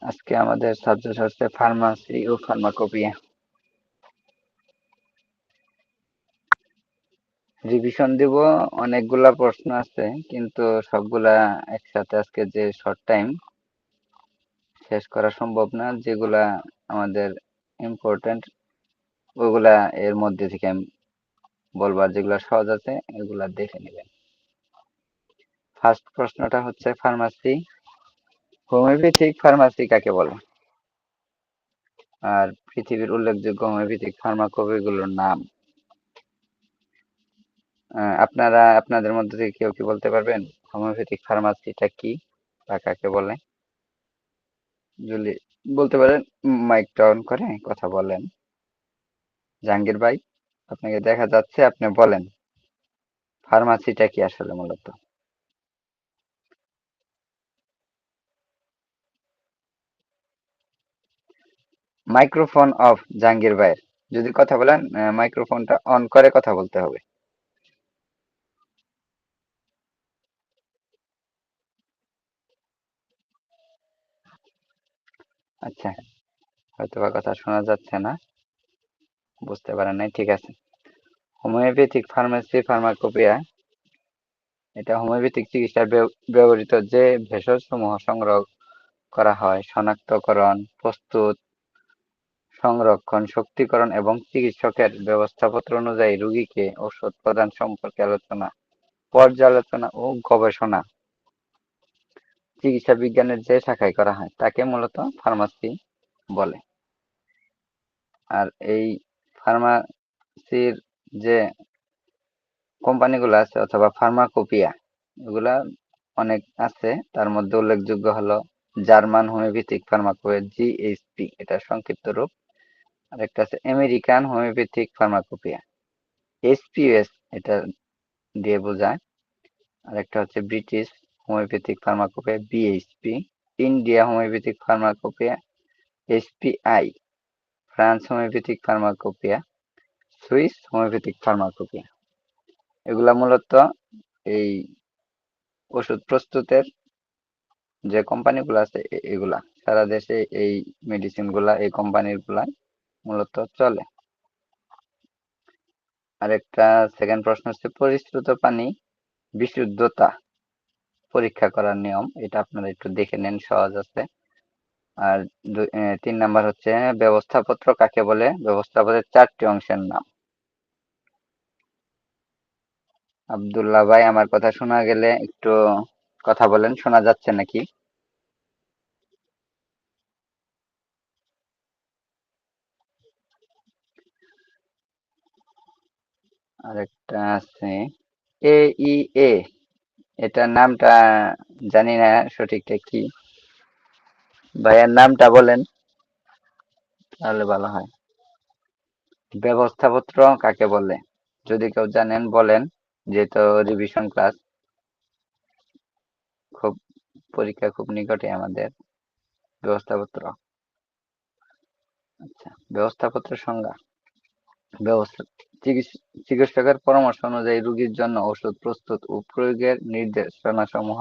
আজকে আমাদের সাবজেক্ট হচ্ছে ফার্মাসি ও ফার্মাকোপিয়া। রিভিশন দিব, অনেকগুলা প্রশ্ন আছে কিন্তু সবগুলা একসাথে আজকে যে শর্ট টাইম শেষ করা সম্ভব না। যেগুলা আমাদের ইম্পর্টেন্ট ওইগুলা এর মধ্যে থেকে আমি বলবো, আর যেগুলা সহজ আছে এগুলা দেখে নেবেন। ফার্স্ট প্রশ্নটা হচ্ছে ফার্মাসি, হোমিওপ্যাথিক ফার্মাসি কাকে বলে? আর পৃথিবীর উল্লেখযোগ্য হোমিওপ্যাথিক ফার্মাকোপিগুলোর নাম। আপনারা আপনাদের মধ্যে থেকে কেউ কি বলতে পারবেন হোমিওপ্যাথিক ফার্মাসিটা কি বা কাকে বলে? যদি বলতে পারেন মাইকটা অন করে কথা বলেন। জাহাঙ্গীর ভাই, আপনাকে দেখা যাচ্ছে, আপনি বলেন ফার্মাসিটা কি আসলে মূলত। মাইক্রোফোন অফ জাহাঙ্গীর ভাইয়ের। যদি কথা বলেন মাইক্রোফোনটা অন করে কথা বলতে হবে। আচ্ছা, হয়তো বা কথা শোনা যাচ্ছে না, বুঝতে পারেন নাই, ঠিক আছে। হোমিওপ্যাথিক ফার্মাসি ফার্মাকোপিয়া, এটা হোমিওপ্যাথিক চিকিৎসায় ব্যবহৃত যে ভেষজসমূহ সংগ্রহ করা হয় শনাক্তকরণ, প্রস্তুত, সংরক্ষণ, শক্তিকরণ এবং চিকিৎসকের ব্যবস্থাপত্র অনুযায়ী রোগীকে ওষুধ প্রদান সম্পর্কে আলোচনা, পর্যালোচনা ও গবেষণা চিকিৎসা বিজ্ঞানের যে শাখায় করা হয় তাকে মূলত ফার্মাসি বলে। আর এই ফার্মাসির যে কোম্পানিগুলো আছে অথবা ফার্মাকোপিয়া, এগুলা অনেক আছে। তার মধ্যে উল্লেখযোগ্য হলো জার্মান হোমিওপ্যাথিক ফার্মাকোপিয়া, জিএইচপি, এটা সংক্ষিপ্ত রূপ। আর একটা আছে আমেরিকান হোমিওপ্যাথিক ফার্মাকোপিয়া, এসপিএস, এটা দিয়ে বোঝায়। আর একটা হচ্ছে British homeopathic pharmacopoeia, BHP, India homeopathic pharmacopoeia, SPI, France homeopathic pharmacopoeia, Swiss homeopathic pharmacopoeia. এগুলা মূলত এই ওষুধ প্রস্তুতের যে কোম্পানিগুলো আছে এগুলা সারা দেশে এই মেডিসিন গুলা এই কোম্পানির গুলা মূলত চলে। আরেকটা সেকেন্ড প্রশ্ন হচ্ছে পরিশ্রুত পানি বিশুদ্ধতা পরীক্ষা করার নিয়ম, এটা আপনারা একটু দেখে নেন, সহজ আছে। আর 3 নাম্বার হচ্ছে ব্যবস্থাপত্র কাকে বলে? ব্যবস্থাপত্রের 4টি অংশের নাম। আব্দুল্লাহ ভাই, আমার কথা শোনা গেলে একটু কথা বলেন, শোনা যাচ্ছে নাকি? আরেকটা আছে AEA, এটার নামটা জানি না সঠিকটা কি, ভাইয়ার নামটা বলেন তাহলে ভালো হয়। ব্যবস্থাপত্র কাকে বলে? যদি কেউ জানেন বলেন, যেহেতু রিভিশন ক্লাস, খুব পরীক্ষা খুব নিকটে আমাদের। ব্যবস্থাপত্র, আচ্ছা, ব্যবস্থাপত্রের সংজ্ঞা। ব্যবস্থা চিকিৎসকের পরামর্শ অনুযায়ী রোগীর জন্য ওষুধ প্রস্তুত ও প্রয়োগের নির্দেশনাসমূহ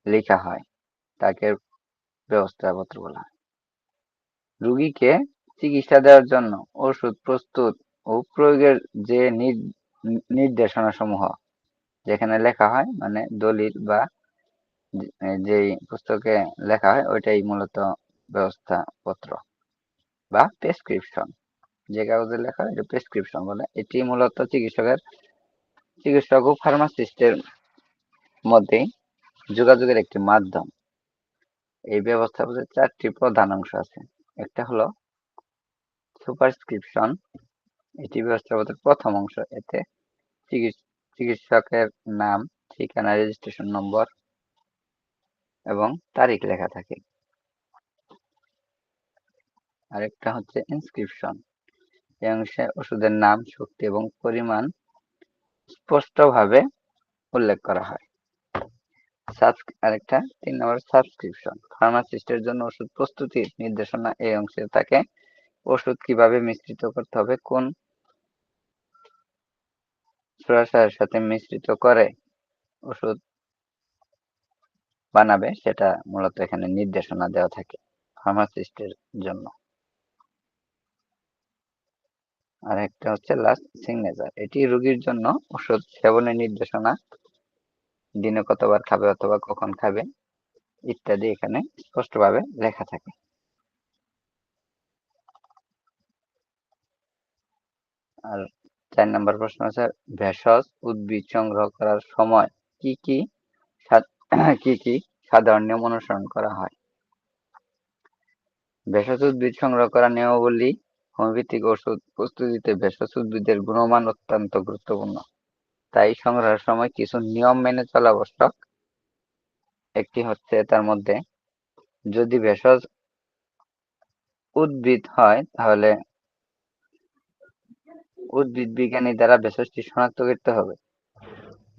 লেখা হয়, তাকে ব্যবস্থাপত্র বলা হয়। রোগীকে চিকিৎসা দেওয়ার জন্য ওষুধ প্রস্তুত ও প্রয়োগের যে নির্দেশনাসমূহ যেখানে লেখা হয়, মানে দলিল বা যেই পুস্তকে লেখা হয় ওইটাই মূলত ব্যবস্থাপত্র বা প্রেসক্রিপশন। যে কাগজে লেখা হয় এটা প্রেসক্রিপশন বলে। এটি মূলত চিকিৎসক ও ফার্মাসিস্টের মধ্যে যোগাযোগের একটি মাধ্যম। এই ব্যবস্থাপত্রের 4টি প্রধান অংশ আছে। একটা হলো সুপারস্ক্রিপশন, এটি ব্যবস্থাপত্রের প্রথম অংশ। এতে চিকিৎসকের নাম, ঠিকানা, রেজিস্ট্রেশন নম্বর এবং তারিখ লেখা থাকে। আরেকটা হচ্ছে ইনস্ক্রিপশন, এই অংশে ওষুধের নাম, শক্তি এবং পরিমাণ স্পষ্টভাবে উল্লেখ করা হয়। আরেকটা 3 নম্বর সাবস্ক্রিপশন, ফার্মাসিস্টের জন্য ওষুধ প্রস্তুতির নির্দেশনা। এই অংশে থাকে ওষুধ কিভাবে মিশ্রিত করতে হবে, কোন রসায়নের সাথে মিশ্রিত করে ওষুধ বানাবে সেটা মূলত এখানে নির্দেশনা দেওয়া থাকে ফার্মাসিস্টের জন্য। আর একটা হচ্ছে লাস্ট সিগনেচার, এটি রোগীর জন্য ওষুধ সেবনের নির্দেশনা, দিনে কতবার খাবে অথবা কখন খাবে ইত্যাদি এখানে স্পষ্টভাবে লেখা থাকে। আর 4 নম্বর প্রশ্ন আছে, ভেষজ উদ্ভিদ সংগ্রহ করার সময় কি কি কি সাধারণ নিয়ম অনুসরণ করা হয়? ভেষজ উদ্ভিদ সংগ্রহ করার নিয়মাবলী, হোমিওপ্যাথিক ওষুধ প্রস্তুতিতে ভেষজ উদ্ভিদের গুণমান অত্যন্ত গুরুত্বপূর্ণ, তাই সংগ্রহের সময় কিছু নিয়ম মেনে চলা আবশ্যক। একটি হচ্ছে তার মধ্যে, যদি ভেষজ উদ্ভিদ হয় তাহলে উদ্ভিদ বিজ্ঞানী দ্বারা ভেষজটি শনাক্ত করতে হবে।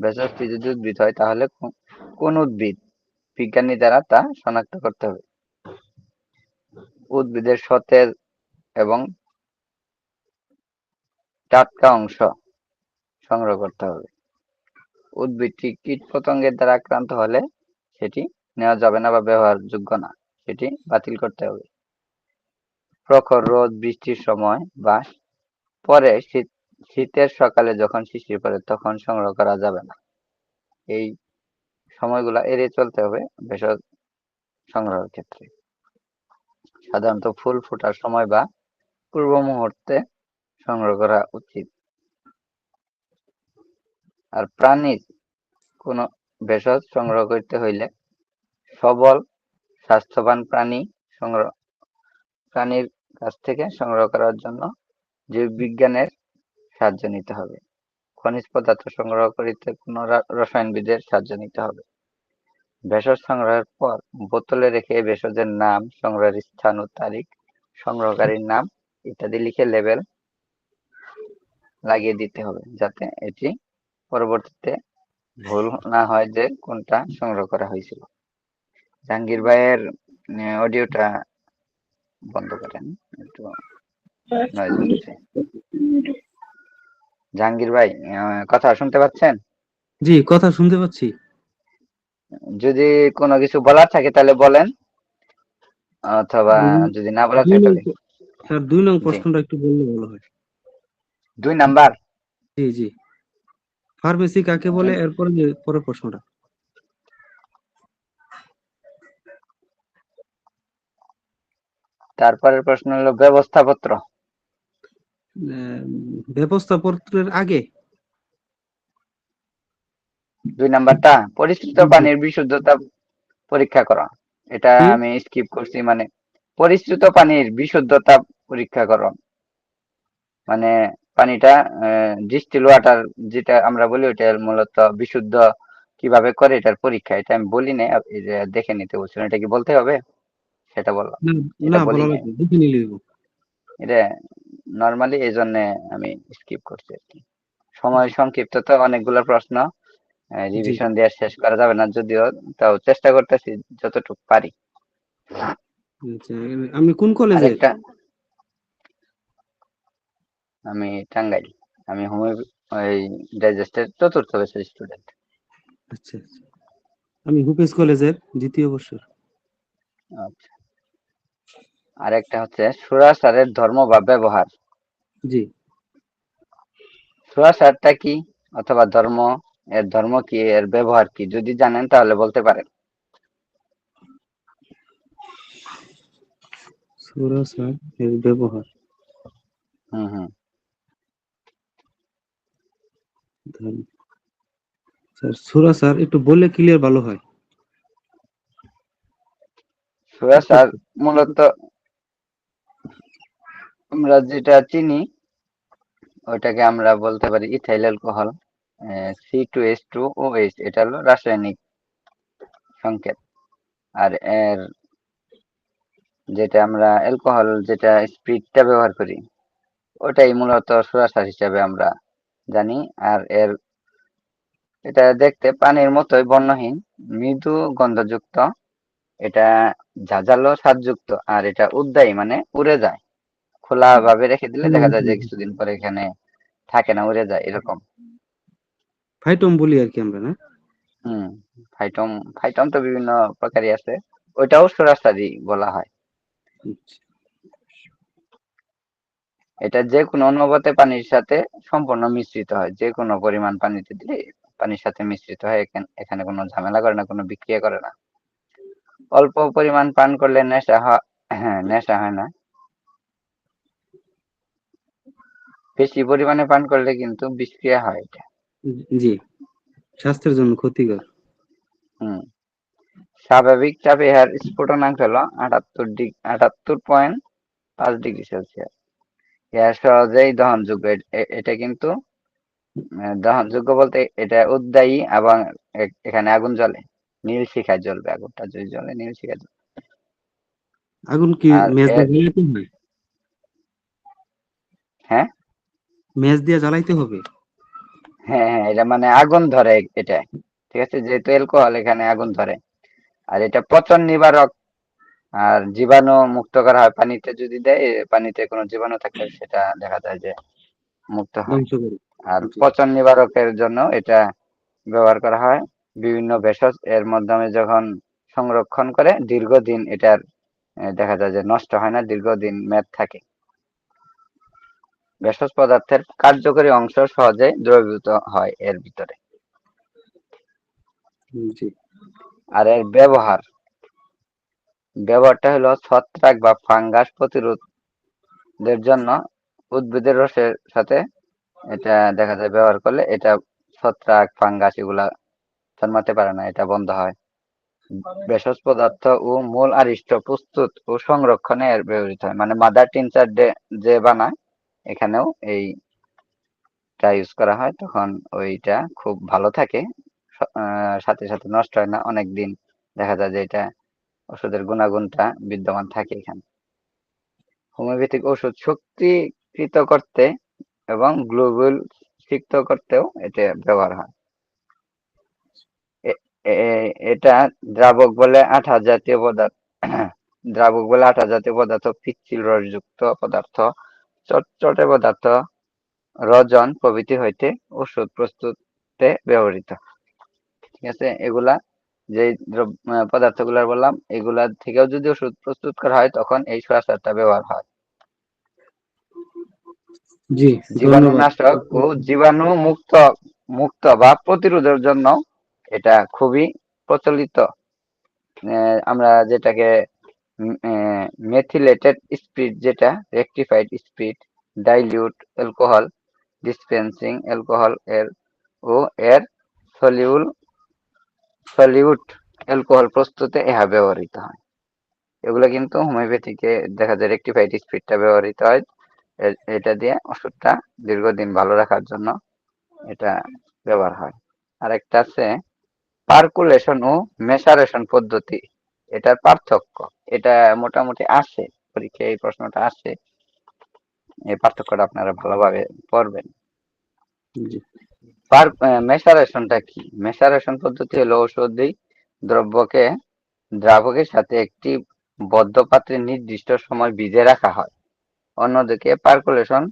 ভেষজটি যদি উদ্ভিদ হয় তাহলে কোন উদ্ভিদ, বিজ্ঞানী দ্বারা তা শনাক্ত করতে হবে। উদ্ভিদের সতেজ এবং টাটকা অংশ সংগ্রহ করতে হবে। উদ্ভিদটি কীট পতঙ্গের দ্বারা আক্রান্ত হলে সেটি নেওয়া যাবে না বা ব্যবহারযোগ্য না, সেটি বাতিল করতে হবে। প্রখর রোদ বৃষ্টির সময় বা পরে শীতের সকালে যখন শিশির পড়ে তখন সংগ্রহ করা যাবে না। এই সময়গুলা এড়িয়ে চলতে হবে ভেষজ সংগ্রহের ক্ষেত্রে। সাধারণত ফুল ফোটার সময় বা পূর্ব মুহূর্তে সংগ্রহ করা উচিত। আর প্রাণীর কোন ভেষজ সংগ্রহ করতে হইলে সবল স্বাস্থ্যবান প্রাণীর কাছ থেকে সংগ্রহ করার জন্য জীববিজ্ঞানের সাহায্য নিতে হবে। খনিজ পদার্থ সংগ্রহ করিতে কোনো রসায়নবিদের সাহায্য নিতে হবে। ভেষজ সংগ্রহের পর বোতলে রেখে ভেষজের নাম, সংগ্রহের স্থান ও তারিখ, সংগ্রহকারীর নাম ইত্যাদি লিখে লেবেল লাগিয়ে দিতে হবে, যাতে এটি পরবর্তীতে ভুল না হয় যে কোনটা সংগ্রহ করা হয়েছিল। জাহাঙ্গীর ভাইয়ের অডিওটা বন্ধ করেন, একটু নয়েজ হচ্ছে। জাহাঙ্গীর ভাই, কথা শুনতে পাচ্ছেন? জি, কথা শুনতে পাচ্ছি। যদি কোনো কিছু বলার থাকে তাহলে বলেন, অথবা যদি না বলার থাকে তাহলে। স্যার 2 নং জি, প্রশ্নটা একটু বললে ভালো হয়। 2 নাম্বার। জি জি, ফার্মেসি কাকে বলে, এরপরে যে পরের প্রশ্নটা। তারপরের প্রশ্ন হলো ব্যবস্থাপত্র। ব্যবস্থাপত্রের আগে 2 নাম্বারটা পরিশ্রুত জি জি, পানির বিশুদ্ধতা পরীক্ষা করা, এটা কি? আমি স্কিপ করছি। মানে পরিশ্রুত পানির বিশুদ্ধতা পরীক্ষাকরণ মানে পানিটা ডিস্টিল ওয়াটার যেটা আমরা বলি ওটা মূলত বিশুদ্ধ কিভাবে করে এটার পরীক্ষা, এটা আমি বলি না, দেখে নিতে বলছিলাম। এটা কি বলতে হবে? সেটা বললাম, না এটা না, বলি বলা না। লাগবে, দেখে নিলে হইব। এটা নর্মালি এই জন্য আমি স্কিপ করছি আর কি। সময় সংক্ষিপ্ত তো, অনেকগুলো প্রশ্ন জি, রিভিশন দিয়ে শেষ করা যাবে না, যদিও তাও চেষ্টা করতেছি যতটুকু পারি। আচ্ছা, আপনি কোন কলেজের? আরেকটা, আমি টাঙ্গাইল, আমি ওই ডাইজেস্টের 4th বর্ষের স্টুডেন্ট। আচ্ছা আচ্ছা, আমি হুপেস কলেজের 2য় বর্ষের। আচ্ছা, আরেকটা হচ্ছে সুরাসারের ধর্ম বা ব্যবহার। জি, সুরাসারটা কি অথবা ধর্ম, এর ধর্ম কি, এর ব্যবহার কি, যদি জানেন তাহলে বলতে পারেন। সুরা স্যার এর ব্যবহার। হুম হুম। স্যার সুরা স্যার একটু বললে ক্লিয়ার ভালো হয়। একটু সুরাসার মূলত আমরা যেটা চিনি ওইটাকে আমরা বলতে পারি ইথাইল অ্যালকোহল, C2H2OH, এটা হলো রাসায়নিক সংকেত। আর এর যেটা আমরা অ্যালকোহল, যেটা স্পিরিটটা ব্যবহার করি, ওটাই মূলত সুরাসার হিসাবে আমরা জানি। আর এটা দেখতে পানির মতোই বর্ণহীন, মৃদু গন্ধযুক্ত, এটা ঝাঁঝালো স্বাদযুক্ত, আর এটা উদ্দায়ী মানে উড়ে যায়। খোলা ভাবে রেখে দিলে দেখা যায় যে কিছুদিন পরে এখানে থাকে না, উড়ে যায় এরকম। ফাইটম বলি আর কি আমরা, না? হুম। ফাইটম ফাইটম তো বিভিন্ন প্রকারই আছে, ওইটাও সরাসরি বলা হয়। আচ্ছা। এটা যে কোনো অনুপাতে পানির সাথে সম্পূর্ণ মিশ্রিত হয়, যে কোনো পরিমাণ পানিতে দিলে পানির সাথে মিশ্রিত হয়, এখানে এখানে কোনো ঝামেলা করে না, কোনো বিক্রিয়া করে না। অল্প পরিমাণ পান করলে নেশা হয়, হ্যাঁ নেশা হয় না। বেশি পরিমাণে পান করলে কিন্তু বিষক্রিয়া হয় এটা। জি, স্বাস্থ্যের জন্য ক্ষতিকর। হুম। স্বাভাবিক চাপে ইহার স্ফুটনাঙ্ক হলো 78.5 ডিগ্রি সেলসিয়াস। ইহা সহজেই দহনযোগ্য। এটা কিন্তু দহনযোগ্য বলতে এটা উদ্বায়ী, এবং এখানে আগুন জ্বলে, নীল শিখায় জ্বলবে, আগুনটা যদি জ্বলে নীল শিখায় জ্বলবে। আগুন কি আর মেজ এর, দিয়ে জ্বালাইতে হয়? হ্যাঁ মেজ দিয়ে জ্বালাইতে হবে? হ্যাঁ হ্যাঁ, এটা মানে আগুন ধরে এটা, ঠিক আছে, যেহেতু অ্যালকোহল এখানে আগুন ধরে। আর এটা পচন নিবারক, আর জীবাণু মুক্ত করা হয়। পানিতে যদি দেয়, পানিতে কোনো জীবাণু থাকলে সেটা দেখা যায় যে মুক্ত হয়। ধ্বংস করে। আর জি। পচন নিবারকের জন্য এটা ব্যবহার করা হয়। বিভিন্ন ভেষজ এর মাধ্যমে যখন সংরক্ষণ করে দীর্ঘদিন এটার দেখা যায় যে নষ্ট হয় না, দীর্ঘদিন মেয়াদ থাকে। ভেষজ পদার্থের কার্যকরী অংশ সহজে দ্রবীভূত হয় এর ভিতরে। জি। আর এর ব্যবহারটা হলো ছত্রাক বা ফাঙ্গাস প্রতিরোধের জন্য। উদ্ভিদের রসের সাথে এটা দেখা যায় ব্যবহার করলে এটা ছত্রাক ফাঙ্গাস এগুলা জন্মাতে পারে না, এটা বন্ধ হয়। ভেষজ পদার্থ ও মূল আরিষ্ট প্রস্তুত ও সংরক্ষণে এর ব্যবহৃত হয়, মানে মাদার টিনচার যে বানায় এখানেও এইটা ইউজ করা হয়, তখন ওইটা খুব ভালো থাকে। সাথে সাথে নষ্ট হয় না, অনেক দিন দেখা যায় যে এটা ওষুধের গুণাগুণটা বিদ্যমান থাকে এখানে। হোমিওপ্যাথিক ওষুধ শক্তিকৃত করতে এবং গ্লোবুল সিক্ত করতেও এটা ব্যবহার হয়। এটা দ্রাবক বলে আঠা জাতীয় পদার্থ, দ্রাবক বলে আঠা জাতীয় পদার্থ, পিচ্ছিল রসযুক্ত পদার্থ, চটচটে পদার্থ, রজন প্রভৃতি হইতে ওষুধ প্রস্তুতে ব্যবহৃত। ঠিক আছে, এগুলা যে পদার্থগুলা বললাম, এগুলা থেকেও যদি ওষুধ প্রস্তুত করা হয় তখন এই সোয়াসারটা ব্যবহার হয়। জি, ধন্যবাদ। জীবাণুনাশক ও জীবাণু মুক্ত বা প্রতিরোধের জন্য এটা খুবই প্রচলিত। আমরা যেটাকে মেথিলেটেড স্পিরিট, যেটা rectified spirit, dilute alcohol, dispensing alcohol এর ও এর সলিউট অ্যালকোহল প্রস্তুতে ইহা ব্যবহৃত হয়। এগুলো কিন্তু হোমিওপ্যাথিকে দেখা যায় রেকটিফাইড স্পিরিটটা ব্যবহৃত হয়। এটা দিয়ে ওষুধটা দীর্ঘদিন ভালো রাখার জন্য এটা ব্যবহার হয়। আরেকটা আছে পার্কুলেশন ও মেসারেশন পদ্ধতি, এটার পার্থক্য। এটা মোটামুটি আসে, পরীক্ষায় এই প্রশ্নটা আসে, এই পার্থক্যটা আপনারা ভালোভাবে পড়বেন। জি। মেসারেশনটা কি? মেসারেশন পদ্ধতি হলো ঔষধি দ্রব্যকে দ্রাবকের সাথে একটি বদ্ধ পাত্রে নির্দিষ্ট সময় ভিজে রাখা হয়। অন্যদিকে পার্কুলেশন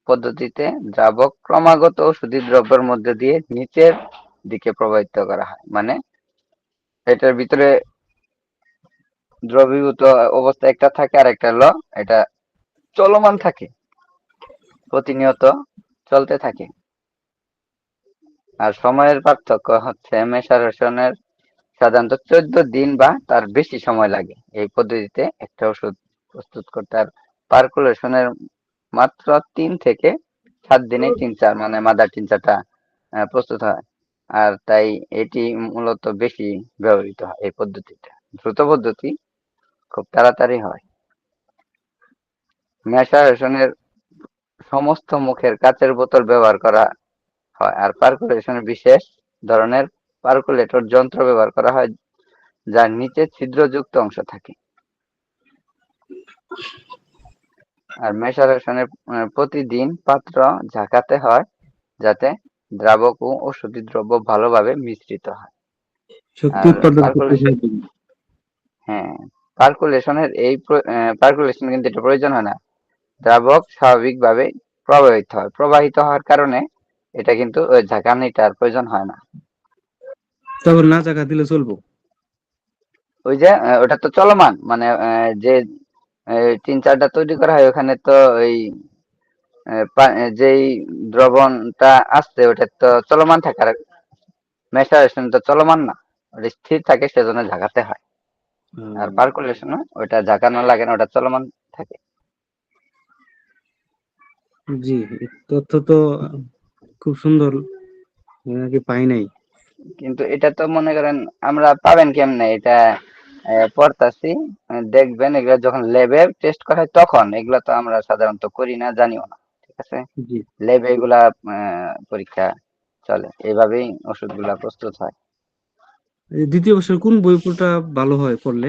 পদ্ধতিতে দ্রাবক ক্রমাগত ওষুধি দ্রব্যের মধ্যে দিয়ে নিচের দিকে প্রবাহিত করা হয়, মানে এটার ভিতরে দ্রবীভূত অবস্থা একটা থাকে, আর একটা হলো এটা চলমান থাকে, প্রতিনিয়ত চলতে থাকে। আর সময়ের পার্থক্য হচ্ছে মেসারেশনের সাধারণত 14 দিন বা তার বেশি সময় লাগে এই পদ্ধতিতে একটা ওষুধ প্রস্তুত করতে। আর পার্কুলেশনের মাত্র 3 থেকে 7 দিনে টিনচার, মানে মাদার টিনচারটা প্রস্তুত হয়। আর তাই এটি মূলত বেশি ব্যবহৃত হয় এই পদ্ধতিটা, দ্রুত পদ্ধতি, খুব তাড়াতাড়ি হয়। মেসারেশনের সমস্ত মুখের কাচের বোতল ব্যবহার করা হয়, আর পার্কুলেশনের বিশেষ ধরনের পার্কুলেটর যন্ত্র ব্যবহার করা হয় যার নিচে ছিদ্রযুক্ত অংশ থাকে। আর মেসারেশনের প্রতিদিন পাত্র ঝাঁকাতে হয় যাতে দ্রাবক ও ওষুধি দ্রব্য ভালোভাবে মিশ্রিত হয়। শক্তি আর উৎপাদন করতে পার্কুলেশন, সাহায্য করে। হ্যাঁ, পার্কুলেশনের পার্কুলেশন কিন্তু এটা প্রয়োজন হয় না, দ্রাবক স্বাভাবিকভাবে প্রবাহিত হয়, প্রবাহিত হওয়ার কারণে এটা কিন্তু ওই ঝাঁকানিটার প্রয়োজন হয় না। তারপর না জায়গা দিলে চলবো? ওই যে ওটা তো চলমান, মানে যে 3-4টা তৈরি করা হয় ওখানে তো ওই যেই দ্রবণটা আসছে ওটা তো চলমান থাকে, আর মেসারেশন তো চলমান না, ওটা স্থির থাকে, সেজন্য ঝাঁকাতে হয়। আর আহ, পার্কুলেশন ওটা ঝাঁকানো লাগে না, ওটা চলমান থাকে। জি, এই তথ্য তো খুব সুন্দর, আমি আগে পাই নাই। কিন্তু এটা তো মনে করেন আমরা পাবেন কেমনে এটা, পড়তাছি, দেখবেন এগুলো যখন ল্যাবে টেস্ট করা হয় তখন, এগুলো তো আমরা সাধারণত করি না, জানিও না। ঠিক আছে, জি। ল্যাবে এগুলা পরীক্ষা চলে, এইভাবেই ওষুধগুলা প্রস্তুত হয়। এই দ্বিতীয় বর্ষের কোন বইটা ভালো হয় পড়লে?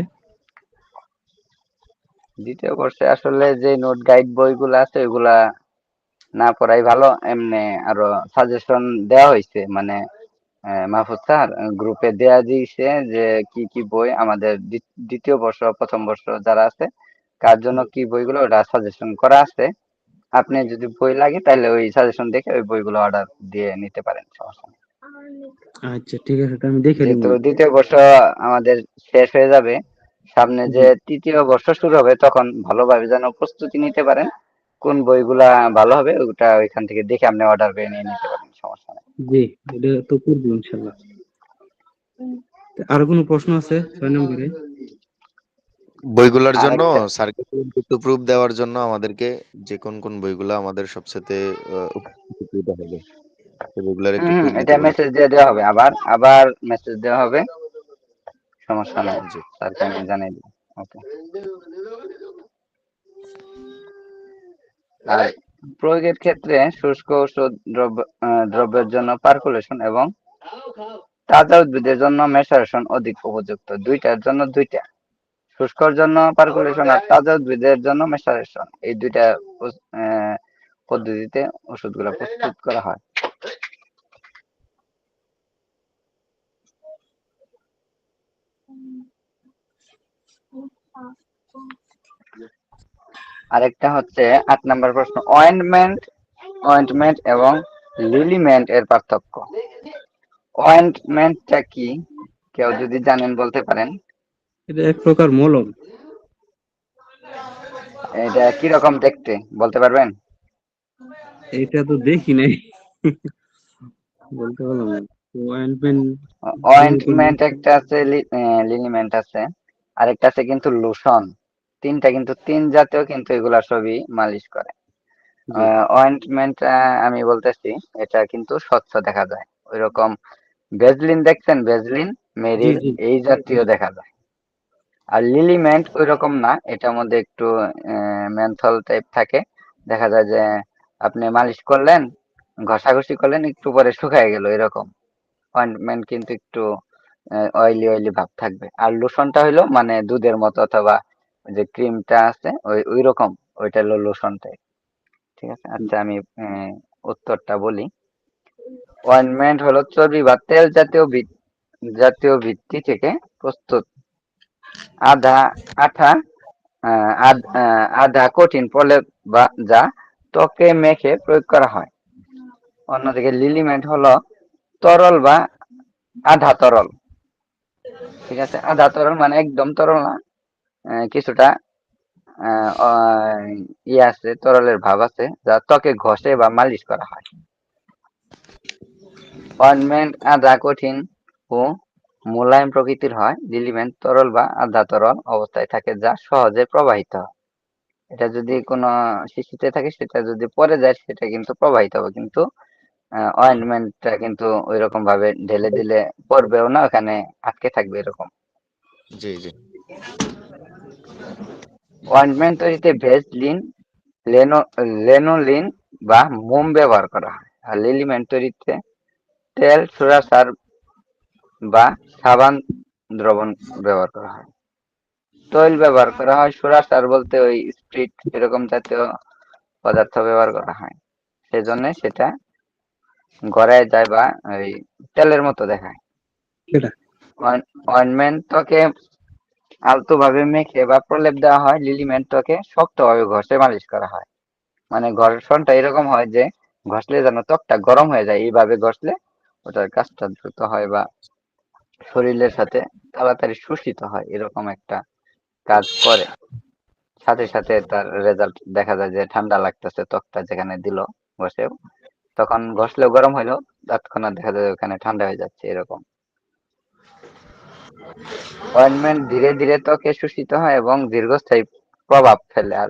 দ্বিতীয় বর্ষে আসলে যে নোট গাইড বইগুলা আছে ওইগুলা না পড়াই ভালো। এমনি আরো সাজেশন দেওয়া হয়েছে, মানে মাহফুজ স্যার গ্রুপে দেয়া দিয়েছে যে কি কি বই আমাদের দ্বিতীয় বর্ষ প্রথম বর্ষ যারা আছে কার জন্য কি বইগুলো, ওটা সাজেশন করা আছে। আপনি যদি বই লাগে তাহলে ওই সাজেশন দেখে ওই বইগুলো অর্ডার দিয়ে নিতে পারেন, সমস্যা নেই। আচ্ছা, ঠিক আছে, তো আমি দেখে নিব। যেহেতু দ্বিতীয় বর্ষ আমাদের শেষ হয়ে যাবে, সামনে জি। যে তৃতীয় বর্ষ শুরু হবে তখন ভালোভাবে যেন প্রস্তুতি নিতে পারেন, কোন বইগুলা ভালো হবে ওটা ওইখান থেকে দেখে আপনি অর্ডার করে নিয়ে নিতে পারেন, সমস্যা নেই। জি, এটা তো করবো ইনশাল্লাহ। আর কোনো প্রশ্ন আছে 6 নম্বরে? বইগুলোর আর জন্য একটা, স্যারকে একটু প্রুফ দেওয়ার জন্য আমাদেরকে যে কোন কোন বইগুলো আমাদের সবচেয়ে উপকৃত হবে সেই বইগুলোর একটু প্রুফ দিতে এটা বলুন। মেসেজ দিয়ে দেওয়া হবে, আবার আবার মেসেজ দেওয়া হবে, সমস্যা নাই, জি। স্যারকে আমি জানাই দিই। ওকে। আর প্রয়োগের ক্ষেত্রে শুষ্ক ঔষধ দ্রব্যের জন্য পার্কুলেশন এবং তাজা উদ্ভিদের জন্য মেসারেশন অধিক উপযুক্ত, দুইটার জন্য দুইটা, শুষ্কর জন্য পার্কুলেশন আর তাজা উদ্ভিদের জন্য মেসারেশন, এই দুইটা পদ্ধতিতে ওষুধগুলো প্রস্তুত করা হয়। আরেকটা হচ্ছে 8 নম্বর প্রশ্ন, অয়েন্টমেন্ট অয়েন্টমেন্ট এবং লিলিমেন্ট এর পার্থক্য। অয়েন্টমেন্টটা কি, কেউ যদি জানেন বলতে পারেন। এটা এক প্রকার মলম। এটা কিরকম দেখতে বলতে পারবেন? এটা তো দেখি নাই, বলতে পারলাম না। তো অয়েন্টমেন্ট যেরকম। অয়েন্টমেন্ট একটা আছে, লিনিমেন্ট আছে, আরেকটা আছে কিন্তু লোশন। তিনটা কিন্তু তিন জাতীয়, কিন্তু এগুলা সবই মালিশ করে। জি অয়েন্টমেন্ট আমি বলতেছি, এটা কিন্তু স্বচ্ছ দেখা যায়, ওইরকম ভেজলিন দেখছেন, ভেজলিন, জি মেরিল, জি। এই জাতীয় দেখা যায়। আর লিলিমেন্ট ওই রকম না, এটার মধ্যে একটু মেন্থল টাইপ থাকে, দেখা যায় যে আপনি মালিশ করলেন, ঘষাঘষি করলেন, একটু পরে শুকায় গেল এরকম। অয়েন্টমেন্ট কিন্তু একটু অয়েলি অয়েলি ভাব থাকবে, আর লোশনটা হইলো মানে দুধের মতো, অথবা ওই যে ক্রিমটা আছে ওই ওই রকম, ওইটা হলো লোশন টাইপ। ঠিক আছে, আচ্ছা আমি উত্তরটা বলি। অয়েন্টমেন্ট হলো চর্বি বা তেল জাতীয় ভিত্তি থেকে প্রস্তুত, আধা আঠা, আধা কঠিন প্রলেপ বা যা ত্বকে মেখে প্রয়োগ করা হয়। অন্যদিকে লিলিমেন্ট হলো তরল বা আধা তরল। ঠিক আছে, আধা তরল মানে একদম তরল না, কিছুটা ইয়ে আছে, তরলের ভাব আছে, যা ত্বকে ঘষে বা মালিশ করা হয়। অয়েন্টমেন্ট আধা কঠিন ও মোলায়েম প্রকৃতির হয়, লিলিমেন্ট তরল বা আধা তরল অবস্থায় থাকে, যা সহজে প্রবাহিত হয়। এটা যদি কোনো শিশুতে থাকে, সেটা যদি পরে যায় সেটা কিন্তু প্রবাহিত হবে, কিন্তু অয়েন্টমেন্টটা কিন্তু ওই রকম ভাবে ঢেলে দিলে পড়বেও না, ওখানে আটকে থাকবে এরকম। জি জি। অয়েন্টমেন্ট তৈরিতে ভেজলিন, লেনো লেনোলিন বা মোম ব্যবহার করা হয়, আর লিলিমেন্ট তৈরিতে তেল, সরিষার সার বা সাবান দ্রবণ ব্যবহার করা হয়। তৈল ব্যবহার করা হয়, সরিষার সার বলতে ওই স্প্রিট এরকম জাতীয় পদার্থ ব্যবহার করা হয়, সেজন্য সেটা গড়ায় যায় বা ওই তেলের মতো দেখায়। সেটা। অয়েন্টমেন্ট ত্বকে আলতোভাবে মেখে বা প্রলেপ দেওয়া হয়, লিলিমেন্ট ত্বকে শক্তভাবে ঘষে মালিশ করা হয়। মানে ঘর্ষণটা এরকম হয় যে ঘষলে যেন ত্বকটা গরম হয়ে যায়, এইভাবে ঘষলে ওটার কাজটা দ্রুত হয় বা শরীরের সাথে তাড়াতাড়ি শোষিত হয়, এরকম একটা কাজ করে। সাথে সাথে তার রেজাল্ট দেখা যায় যে ঠান্ডা লাগতেছে, ত্বকটা যেখানে দিল ঘষেও, তখন ঘষলেও গরম হইলো, তৎক্ষণাৎ দেখা যায় ওখানে ঠান্ডা হয়ে যাচ্ছে এরকম। অয়েন্টমেন্ট ধীরে ধীরে ত্বকে শোষিত হয় এবং দীর্ঘস্থায়ী প্রভাব ফেলে, আর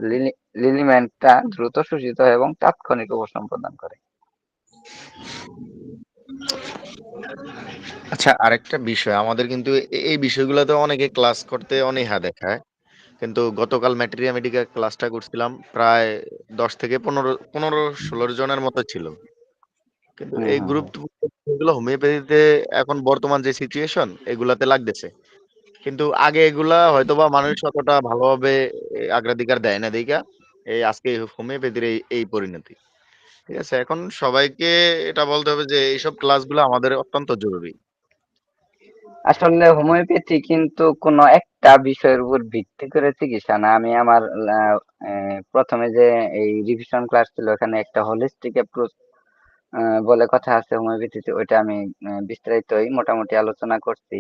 লিলিমেন্টটা দ্রুত শোষিত হয় এবং তাৎক্ষণিক উপশম প্রদান করে। আচ্ছা, আরেকটা বিষয়, আমাদের কিন্তু এই বিষয়গুলোতে অনেকে ক্লাস করতে অনীহা দেখায়। কিন্তু গতকাল ম্যাটেরিয়া মেডিকেল ক্লাসটা করছিলাম, প্রায় 10 থেকে 15-16 জনের মতো ছিল। কিন্তু হুম এই হুম হুম। গুলো হোমিওপ্যাথিতে এখন বর্তমান যে সিচুয়েশন এগুলাতে লাগতেছে। কিন্তু আগে এগুলা হয়তোবা মানুষ অতটা ভালোভাবে অগ্রাধিকার দেয় না দেইখা এই আজকে হোমিওপ্যাথির এই পরিণতি। ঠিক আছে? এখন সবাইকে এটা বলতে হবে যে এইসব ক্লাসগুলো আমাদের অত্যন্ত জরুরি। আসলে হোমিওপ্যাথি কিন্তু কোনো একটা বিষয়ের উপর ভিত্তি করে চিকিৎসা না। আমি আমার প্রথমে যে এই রিভিশন ক্লাস ছিল, ওখানে একটা হোলিস্টিক অ্যাপ্রোচ বলে কথা আছে হোমিওপ্যাথিতে, ওইটা আমি বিস্তারিতই মোটামুটি আলোচনা করছি।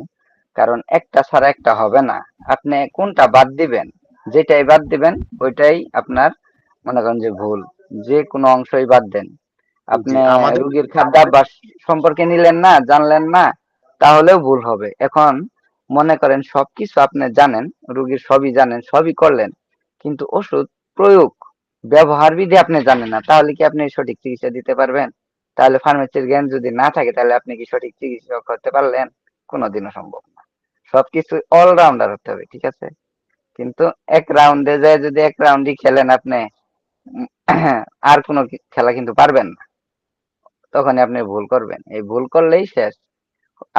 কারণ একটা ছাড়া একটা হবে না। আপনি কোনটা বাদ দিবেন, যেটাই বাদ দিবেন ওইটাই আপনার মনে করেন যে ভুল। যে কোনো অংশই বাদ দেন, জি, জি। আপনি আমাদের রুগীর খাদ্যাভ্যাস সম্পর্কে নিলেন না, জানলেন না, তাহলেও ভুল হবে। এখন মনে করেন সবকিছু আপনি জানেন, রুগীর সবই জানেন, সবই করলেন, কিন্তু ওষুধ প্রয়োগ, ব্যবহার বিধি আপনি জানেন না, তাহলে কি আপনি সঠিক চিকিৎসা দিতে পারবেন? তাহলে ফার্মেসির জ্ঞান যদি না থাকে, তাহলে আপনি কি সঠিক চিকিৎসা করতে পারলেন? কোনোদিনও সম্ভব না। সবকিছু অলরাউন্ডার হতে হবে, ঠিক আছে? কিন্তু এক রাউন্ডে যায় যদি এক রাউন্ডই খেলেন আপনি, উম, আর কোনো খেলা কিন্তু পারবেন না। তখনই আপনি ভুল করবেন, এই ভুল করলেই শেষ।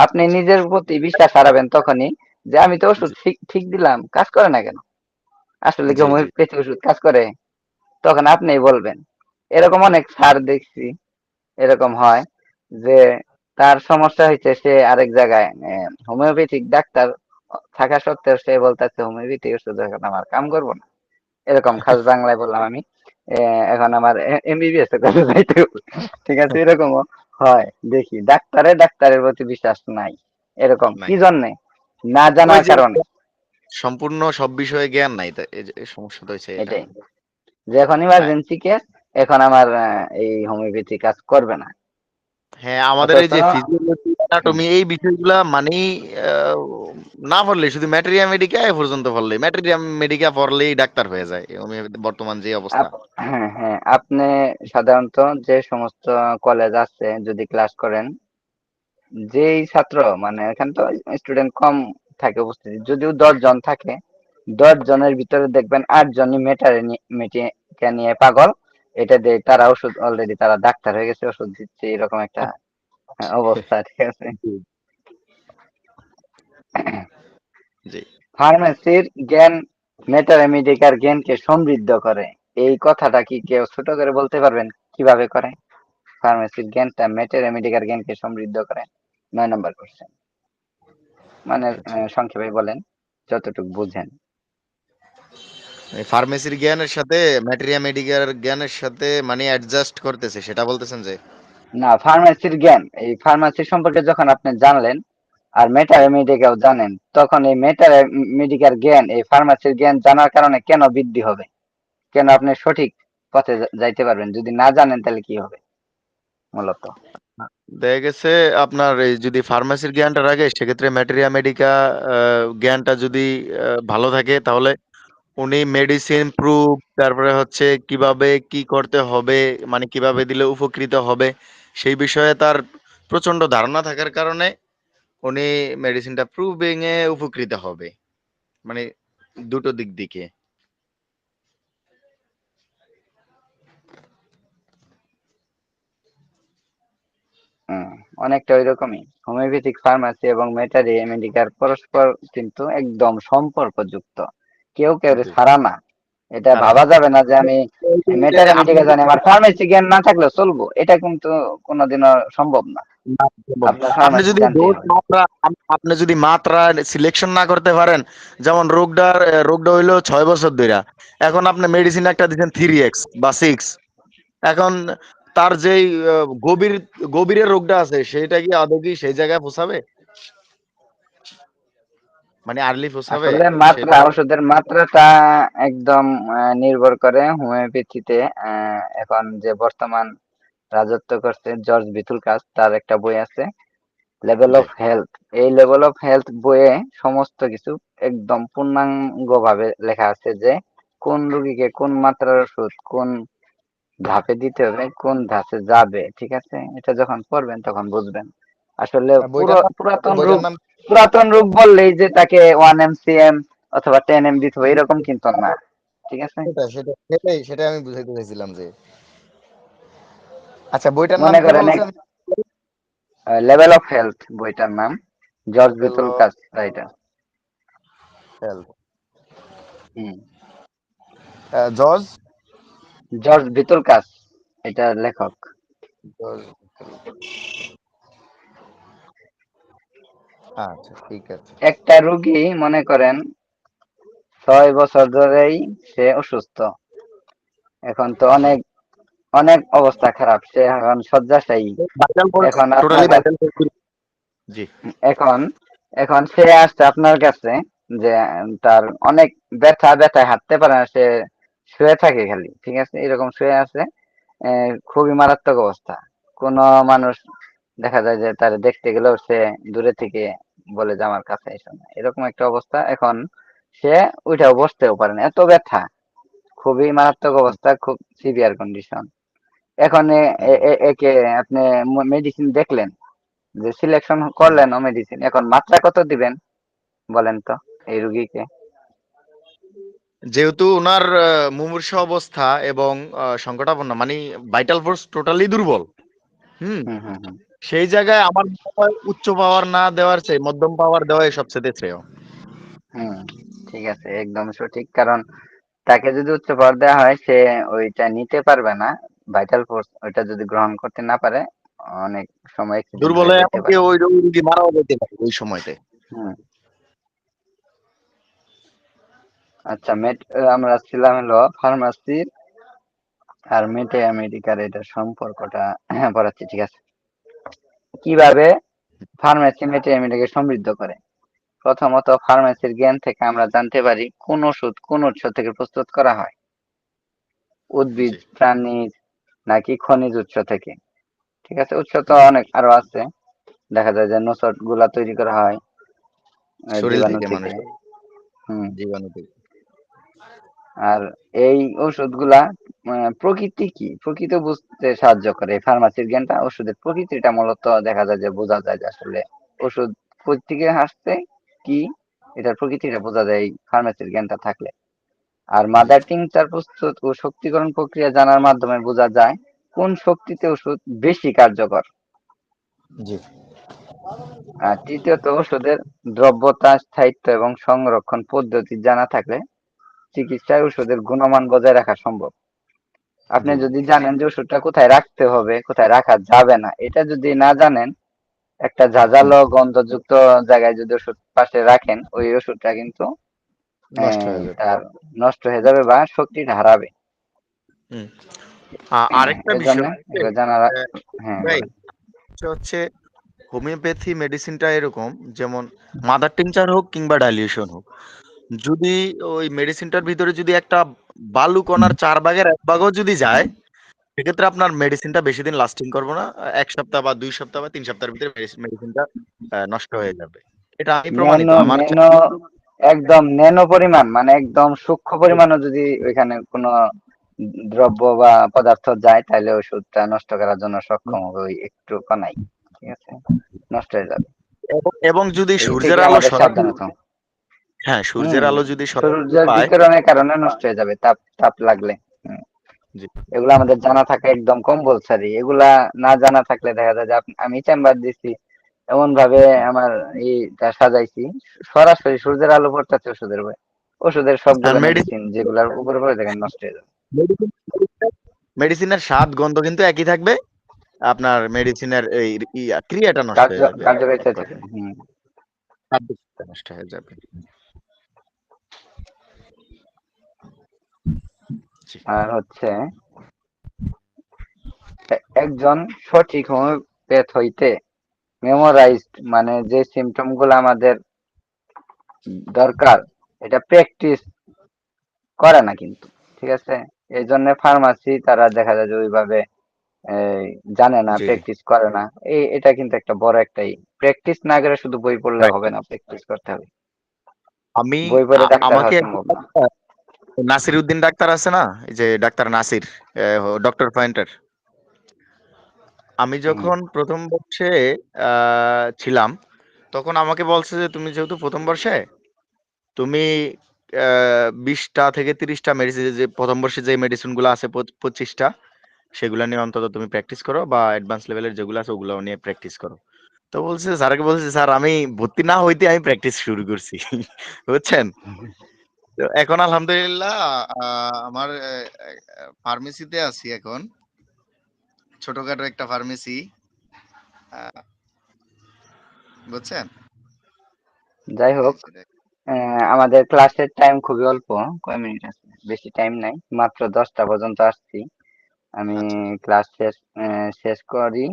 আপনি নিজের প্রতি বিশ্বাস হারাবেন তখনই, যে আমি তো ওষুধ জি, ঠিক ঠিক দিলাম, কাজ করে না কেন? আসলে কি জি, জি, হোমিওপ্যাথি ওষুধ কাজ করে? তখন আপনিই বলবেন। এরকম অনেক স্যার দেখছি, এরকম হয় যে তার সমস্যা হয়েছে, সে আরেক জায়গায় হোমিওপ্যাথিক ডাক্তার থাকা সত্ত্বেও সে বলতেছে হোমিওপ্যাথি ওষুধ এখন আমার কাম করবো না। এরকম খাস বাংলায় বললাম আমি। এখন আমার এমবিবিএস এর কাছে যাইতে হবে। ঠিক আছে, এরকমও হয় দেখি, ডাক্তারের প্রতি বিশ্বাস নাই। এরকম নাই। কি জন্যে? না ওই জানার যে কারণে। সম্পূর্ণ সব বিষয়ে জ্ঞান নাই। এই সমস্যাটা হইছে এটা। এটাই, যে এখন হ্যাঁ, ইমার্জেন্সি কেস, এখন আমার এই হোমিওপ্যাথি কাজ করবে না। হ্যাঁ, আমাদের এই অথচ যে ফিজিওলজি, হ্যাঁ, অ্যানাটমি এই বিষয়গুলা মানেই আহ, না পড়লে, শুধু ম্যাটেরিয়া মেডিকা এ পর্যন্ত পড়লে, ম্যাটেরিয়া মেডিকা পড়লেই ডাক্তার হয়ে যায় হোমিওপ্যাথি বর্তমান যে অবস্থা। হ্যাঁ হ্যাঁ, আপনি সাধারণত যে সমস্ত কলেজ আছে যদি ক্লাস করেন, যেই ছাত্র মানে এখানে তো স্টুডেন্ট কম থাকে উপস্থিতি, যদিও 10 জন থাকে, 10 জনের ভিতরে দেখবেন 8 জনই মেটাকে নিয়ে পাগল। এটা দিয়ে তারা ওষুধ অলরেডি তারা ডাক্তার হয়ে গেছে, ওষুধ দিচ্ছে, এরকম একটা অবস্থা, ঠিক আছে? জি, জি। ফার্মেসির জ্ঞান মেটারেমিডিকার জ্ঞানকে সমৃদ্ধ করে, এই কথাটা কি কেউ ছোট করে বলতে পারবেন কিভাবে করে? ফার্মেসির জ্ঞানটা মেটারেমিডিকার জ্ঞানকে সমৃদ্ধ করে। 9 নম্বর কোশ্চেন, মানে আচ্ছা, সংক্ষেপে বলেন যতটুকু বুঝেন। এই ফার্মেসির জ্ঞানের সাথে ম্যাটেরিয়া মেডিকেল জ্ঞানের সাথে মানে অ্যাডজাস্ট করতেছে, সেটা বলতেছেন যে? না, ফার্মেসির জ্ঞান, এই ফার্মাসি সম্পর্কে যখন আপনি জানলেন আর জি, মেটারেমিডিকাও জানেন, তখন এই মেটারেমিডিকার জ্ঞান, এই ফার্মাসির জ্ঞান জানার কারণে কেন বৃদ্ধি হবে? কেন আপনি সঠিক পথে যাইতে পারবেন? যদি না জানেন তাহলে কি হবে মূলত? দেখা গেছে আপনার এই যদি ফার্মেসির জ্ঞানটা রাখে, সেক্ষেত্রে ম্যাটেরিয়া মেডিকা জ্ঞানটা যদি ভালো থাকে, তাহলে উনি মেডিসিন প্রুফ, তারপরে হচ্ছে কিভাবে কি করতে হবে, মানে কিভাবে দিলে উপকৃত হবে, সেই বিষয়ে তার প্রচন্ড ধারণা থাকার কারণে উনি মেডিসিনটা প্রুভিং এ উপকৃত হবে। মানে দুটো দিক দিকে। হুম, অনেকটা ওইরকমই। হোমিওপ্যাথিক ফার্মাসি এবং মেটারেমিডিকার পরস্পর কিন্তু একদম সম্পর্কযুক্ত, কেউ কেউ জি, ছাড়া না। এটা তারা না। ভাবা যাবে না যে আমি আপনি মেটারেমিডিকা জানি, আমার ফার্মেসি জ্ঞান না থাকলেও চলবো, এটা কিন্তু কোনোদিনও সম্ভব না। না, সম্ভব। আপনার আপনি ফার্মেসি যদি জানতেই ডোজ হবে। মাত্রা আপনি যদি মাত্রা সিলেকশন না করতে পারেন, যেমন রোগটা হইলো 6 বছর ধইরা, এখন আপনি মেডিসিন একটা দিচ্ছেন 3x বা 6, এখন তার যেই গভীরের রোগটা আছে সেটা কি আদৌ কি সেই জায়গায় পৌঁছাবে? মানে আরলিফোস হবে আসলে মাত্রা, সেটা? ওষুধের মাত্রাটা একদম নির্ভর করে হোমিওপ্যাথিতে। এখন যে বর্তমান রাজত্ব করছে জর্জ ভিতুলকাস, তার একটা বই আছে লেভেল জি। Of health. এই লেভেল অফ হেলথ বইয়ে সমস্ত কিছু একদম পূর্ণাঙ্গ ভাবে লেখা আছে যে কোন রোগীকে কোন মাত্রার ওষুধ কোন ধাপে দিতে হবে, কোন ধাপে যাবে। ঠিক আছে, এটা যখন পড়বেন তখন বুঝবেন। আসলে বইটার নাম, বইটার নাম পুরাতন রোগ বললেই যে তাকে 1 mcm অথবা 10 mg দিতে হবে এরকম কিন্তু না। ঠিক আছে, সেটাই আমি বুঝাইতে চাইছিলাম যে, আচ্ছা বইটার নাম মনে কি করেন বলছেন? লেভেল অফ হেলথ বইটার নাম, George level of Vithoulkas writer. Health. হুম, জর্জ জর্জ ভিতুলকাস এটার লেখক। জর্জ আচ্ছা ঠিক আছে। একটা রোগী মনে করেন 6 বছর ধরেই সে অসুস্থ, এখন তো অনেক অনেক অবস্থা খারাপ, সে এখন শয্যাশায়ী। ভাইটাল ফোর্স, এখন টোটালি আপনার কাছে, ভাইটাল ফোর্স। জি। এখন এখন সে আসছে আপনার কাছে যে তার অনেক ব্যথা, ব্যথায় হাঁটতে পারে না, সে শুয়ে থাকে খালি। ঠিক আছে, এরকম শুয়ে আছে, খুবই মারাত্মক অবস্থা। কোনো মানুষ দেখা যায় যে তার দেখতে গেলেও সে দূরে থেকে বলে যে আমার কাছে এসো না, এরকম একটা অবস্থা। এখন সে উঠেও বসতেও পারে না, এত ব্যথা, খুবই মারাত্মক হুম, অবস্থা, খুব সিভিয়ার কন্ডিশন। এখন হুম, হুম। একে আপনি মেডিসিন দেখলেন, যে সিলেকশন হুম। করলেন ও মেডিসিন, এখন মাত্রা কত দিবেন বলেন তো এই রুগীকে? যেহেতু ওনার মুমূর্ষু অবস্থা এবং সংকটাপন্ন, মানে ভাইটাল ফোর্স টোটালি দুর্বল। হুম। হুম হুম হুম সেই জায়গায় আমার মনে হয় উচ্চ পাওয়ার না দেওয়ার চেয়ে মধ্যম পাওয়ার দেওয়াই সবচেয়ে শ্রেয়। হুম, ঠিক আছে, একদম সঠিক। কারণ তাকে যদি উচ্চ পাওয়ার দেওয়া হয় সে ওইটা নিতে পারবে না, ভাইটাল ফোর্স ওইটা যদি গ্রহণ করতে না পারে, অনেক সময় অ্যাক্সিডেন্ট দুর্বল হয়ে হয়ে যেতে এমনকি পারে। ওই রোগী মারাও যেতে পারে ওই সময়তে। হুম, আচ্ছা, আমরা ছিলাম হলো ফার্মাসির আর মেটে আমেরিকার এটার সম্পর্কটা পড়াচ্ছি। ঠিক আছে, কিভাবে ফার্মেসি মেটে আমেরিকাকে সমৃদ্ধ করে। প্রথমত, ফার্মেসির জ্ঞান থেকে আমরা জানতে পারি কোন ওষুধ কোন উৎস থেকে প্রস্তুত করা হয়, উদ্ভিদ, জি। প্রাণীর, নাকি খনিজ উৎস থেকে। ঠিক আছে, উৎস তো জি। অনেক আরো আছে। দেখা যায় যে নোসট গুলা তৈরি করা হয় শরীর জীবাণু থেকে থেকে। মানুষের হুম, জীবাণু থেকে। আর এই ওষুধগুলা প্রকৃতি কি, প্রকৃতি বুঝতে সাহায্য করে এই ফার্মাসির জ্ঞানটা। ওষুধের প্রকৃতিটা মূলত দেখা যায় যে বোঝা যায় যে আসলে ওষুধ থেকে আসছে কি, এটার প্রকৃতিটা বোঝা যায় এই ফার্মাসির জ্ঞানটা থাকলে। আর জি। মাদার টিংচার প্রস্তুত ও শক্তিকরণ প্রক্রিয়া জানার মাধ্যমে বোঝা যায় কোন শক্তিতে ওষুধ বেশি কার্যকর। জি। আর তৃতীয়ত, ওষুধের দ্রব্যতা, স্থায়িত্ব এবং সংরক্ষণ পদ্ধতি জানা থাকলে চিকিৎসায় ওষুধের গুণমান বজায় রাখা সম্ভব। আপনি জি। যদি জানেন যে ওষুধটা কোথায় রাখতে হবে, কোথায় রাখা যাবে না, এটা যদি না জানেন, একটা হুম। ঝাঁঝালো গন্ধযুক্ত জায়গায় যদি ওষুধ পাশে রাখেন, ওই ওষুধটা কিন্তু নষ্ট হয়ে যাবে। তার নষ্ট হয়ে যাবে বা শক্তিটা হারাবে। হুম। আরেকটা এর জন্য বিষয় হচ্ছে, এগুলো জানা আহ, হ্যাঁ, ভাই, বলেন। হচ্ছে হোমিওপ্যাথি মেডিসিনটা এরকম, যেমন মাদার টিংচার হোক কিংবা ডাইলিউশন হোক, যদি ওই মেডিসিনটার ভিতরে যদি একটা বালু কণার 4 ভাগের 1 ভাগও যদি যায়, সেক্ষেত্রে আপনার মেডিসিনটা বেশি দিন লাস্টিং করবে না। 1 সপ্তাহ বা 2 সপ্তাহ বা 3 সপ্তাহের ভিতরে মেডিসিনটা নষ্ট হয়ে যাবে। এটা আমি প্রমাণিত ন্যানো আমার ন্যানো একদম ন্যানো পরিমাণ, মানে একদম সূক্ষ্ম পরিমাণও যদি ওইখানে কোনো দ্রব্য বা পদার্থ যায়, তাহলে ওষুধটা নষ্ট করার জন্য সক্ষম হবে ওই একটু কণাই। ঠিক আছে, নষ্ট হয়ে যাবে। এবং যদি এই থেকে সূর্যের আলো আমাদের সরাসরি, সাবধান হতে হবে। হ্যাঁ হুম, সূর্যের আলো যদি সরাসরি সূর্যের পায়। বিকিরণের কারণে নষ্ট হয়ে যাবে, তাপ তাপ লাগলে। হুম, জি। এগুলো আমাদের জানা থাকা একদম কম্পালসারি। এগুলা না জানা থাকলে দেখা যায় যে আমি চেম্বার দিছি, এমন ভাবে আমার এইটা সাজাইছি, সরাসরি সূর্যের আলো পড়তেছে ওষুধের উপরে, ওষুধের আর সবগুলো মেডিসিন যেগুলার উপরে পড়ে দেখেন নষ্ট হয়ে যাবে। মেডিসিনের স্বাদ গন্ধ কিন্তু একই থাকবে, আপনার মেডিসিনের এই ক্রিয়াটা নষ্ট হয়ে যাবে এক কার্যকারিতা থেকে। কথায়। হুম, খাদ্যটা নষ্ট হয়ে যাবে। জি। আর হচ্ছে একজন সঠিক হোমিওপ্যাথ হইতে মেমোরাইজড, মানে যে সিমটম গুলো আমাদের দরকার, এটা প্র্যাকটিস করে না কিন্তু, ঠিক আছে। এই জন্য ফার্মাসি তারা দেখা যায় যে ওইভাবে এই, জানে না, জি, জি। প্র্যাকটিস করে না। এটা কিন্তু একটা বড় একটাই, প্র্যাকটিস না করে শুধু বই পড়লে রাইট। হবে না, প্র্যাকটিস করতে হবে। আমি বই পড়ে ডাক্তার আমাকে হওয়া এক সম্ভব না। নাসির উদ্দিন ডাক্তার আছে না? এই যে ডাক্তার নাসির, ডক্টর পয়েন্টার। আমি হুম, যখন ১ম বর্ষে ছিলাম, তখন আমাকে বলছে যে, "তুমি যেহেতু ১ম বর্ষে, তুমি ২০ টা থেকে ৩০ টা মেডিসিন, যে ১ম বর্ষে যে মেডিসিন গুলো আছে ২৫ টা, সেগুলা নিয়ে অন্তত তুমি প্র্যাকটিস করো, বা অ্যাডভান্স লেভেলের যেগুলো আছে ওগুলাও নিয়ে প্র্যাকটিস করো।" তো বলছে, স্যারকে বলছি, "স্যার, আমি ভর্তি না হইতে আমি প্র্যাকটিস শুরু করছি।" বুঝছেন? তো এখন আলহামদুলিল্লাহ আ আমার ফার্মেসিতে আছি এখন। ছোটখাটো একটা ফার্মেসি। আ বুঝছেন? যাই এই হোক, যে দেখ আমাদের ক্লাসের টাইম খুবই অল্প, কয় মিনিট আছে, বেশি টাইম নাই, মাত্র 10টা পর্যন্ত আসছি। আমি আচ্ছা। ক্লাস শেষ করি,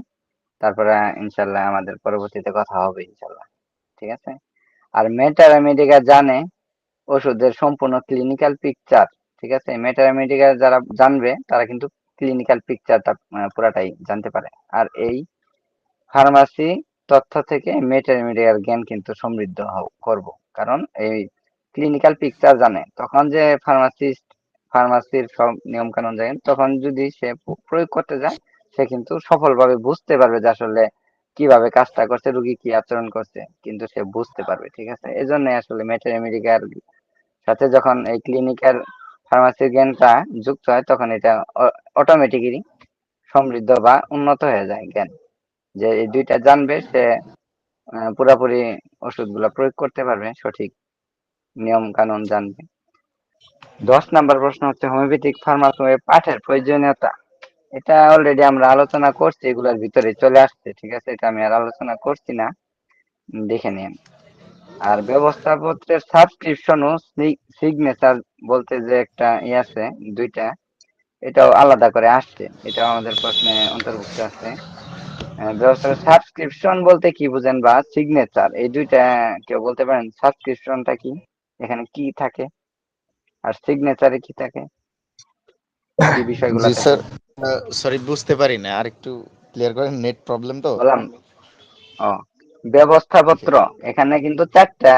তারপরে ইনশাল্লাহ আমাদের পরবর্তীতে কথা হবে ইনশাল্লাহ, ঠিক আছে। আর মেটারামেডিকা জানে ওষুধের সম্পূর্ণ ক্লিনিক্যাল পিকচার, ঠিক আছে। মেটারামেডিকা যারা জানবে তারা কিন্তু ক্লিনিক্যাল পিকচারটা পুরাটাই জানতে পারে। আর এই ফার্মাসি তথ্য থেকে মেটারেমেডিয়ার জ্ঞান কিন্তু সমৃদ্ধ করব, কারণ এই ক্লিনিক্যাল পিকচার জানে, তখন যে ফার্মাসির সব নিয়ম কানুন জানে, তখন যদি সে প্রয়োগ করতে যায়, সে কিন্তু সফলভাবে বুঝতে পারবে যে আসলে কিভাবে কাজটা করছে, রুগী কি আচরণ করছে, কিন্তু সে বুঝতে পারবে, ঠিক আছে। এই জন্য আসলে মেটারেমেডিকার সাথে যখন এই ক্লিনিক্যাল ফার্মাসির জ্ঞানটা যুক্ত হয়, তখন এটা অটোমেটিক্যালি সমৃদ্ধ বা উন্নত হয়ে যায় জ্ঞান, যে এই দুইটা জানবে সে, পুরাপুরি ওষুধগুলো প্রয়োগ করতে পারবে, সঠিক নিয়ম কানুন জানবে। 10 নম্বর প্রশ্ন হচ্ছে হোমিওপ্যাথিক ফার্মাসি পাঠের প্রয়োজনীয়তা। এটা অলরেডি আমরা আলোচনা করছি, এগুলোর ভিতরে চলে আসছে, ঠিক আছে, এটা আমি আর আলোচনা করছি না, দেখে নিন। আর ব্যবস্থাপত্রের সাবস্ক্রিপশন ও সিগনেচার বলতে যে একটা আছে, দুইটা, এটাও আলাদা করে আসছে, এটাও আমাদের প্রশ্নে অন্তর্ভুক্ত আছে। ব্যবস্থা সাবস্ক্রিপশন বলতে কি বুঝেন, বা সিগনেচার, এই দুইটা কেউ বলতে পারেন? সাবস্ক্রিপশনটা কি, এখানে কি থাকে, আর সিগনেচারে কি থাকে, কি বিষয়গুলা জি থাকে? স্যার, সরি বুঝতে পারি না। আরেকটু ক্লিয়ার করেন, নেট প্রবলেম তো। বললাম, ও, জি। ব্যবস্থাপত্র, এখানে কিন্তু 4টা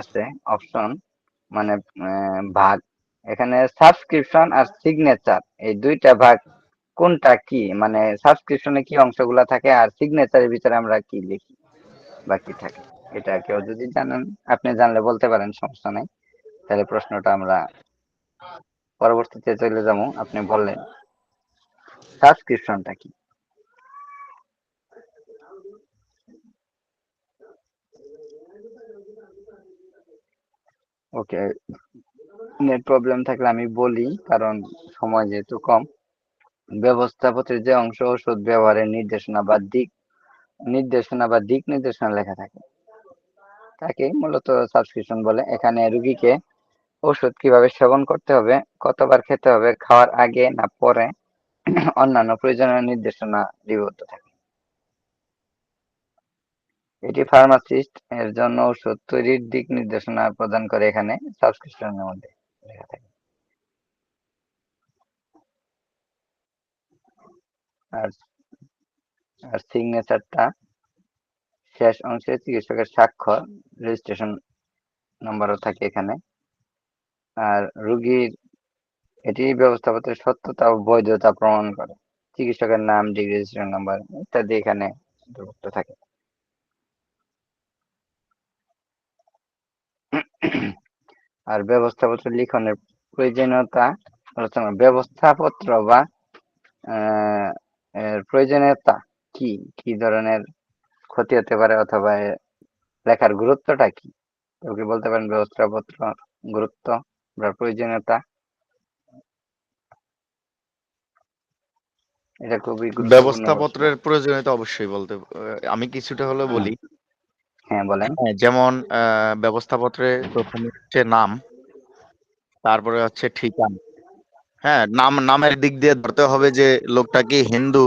আছে অপশন, মানে ভাগ। এখানে সাবস্ক্রিপশন আর সিগনেচার, এই দুইটা ভাগ কোনটা কি, মানে সাবস্ক্রিপশনে কি অংশগুলা থাকে, আর সিগনেচারের ভিতরে আমরা কি লিখি বা কি থাকে, এটা কেউ যদি জানেন, আপনি জানলে বলতে পারেন, সমস্যা নাই। তাহলে প্রশ্নটা আমরা পরবর্তীতে চলে যাবো। আপনি বললেন সাবস্ক্রিপশনটা কি? ওকে, নেট প্রবলেম থাকলে আমি বলি, কারণ সময় যেহেতু কম। ব্যবস্থাপত্রের যে অংশ ওষুধ ব্যবহারের দিক নির্দেশনা লেখা থাকে, তাকে মূলত সাবস্ক্রিপশন বলে। এখানে রুগীকে ওষুধ কিভাবে সেবন করতে হবে, কতবার খেতে হবে, খাওয়ার আগে না পরে, অন্যান্য প্রয়োজনীয় নির্দেশনা লিপিবদ্ধ থাকে। এটি ফার্মাসিস্ট এর জন্য ওষুধ তৈরির দিক নির্দেশনা প্রদান করে, এখানে সাবস্ক্রিপশনের মধ্যে লেখা থাকে। আর আর সিগনেচারটা শেষ অংশে চিকিৎসকের স্বাক্ষর, রেজিস্ট্রেশন নাম্বারও থাকে এখানে। আর রুগীর, এটি ব্যবস্থাপত্রের সত্যতা ও বৈধতা প্রমাণ করে, চিকিৎসকের নাম, ডিগ্রি, রেজিস্ট্রেশন নাম্বার ইত্যাদি এখানে অন্তর্ভুক্ত থাকে। আর ব্যবস্থাপত্র লিখনের প্রয়োজনীয়তা আলোচনা, ব্যবস্থাপত্র বা এর প্রয়োজনীয়তা কি, কি ধরনের ক্ষতি হতে পারে, অথবা লেখার গুরুত্বটা কি, কেউ কি বলতে পারেন ব্যবস্থাপত্র গুরুত্ব বা প্রয়োজনীয়তা? এটা খুবই গুরুত্বপূর্ণ প্রশ্ন। ব্যবস্থাপত্রের প্রয়োজনীয়তা অবশ্যই বলতে, আমি কিছুটা হলেও হ্যাঁ, বলি। হ্যাঁ, বলেন। হ্যাঁ, যেমন ব্যবস্থাপত্রে ১ম এ হচ্ছে নাম, তারপরে হচ্ছে ঠিকানা। হ্যাঁ, নামের দিক দিয়ে ধরতে হবে যে লোকটা কি হিন্দু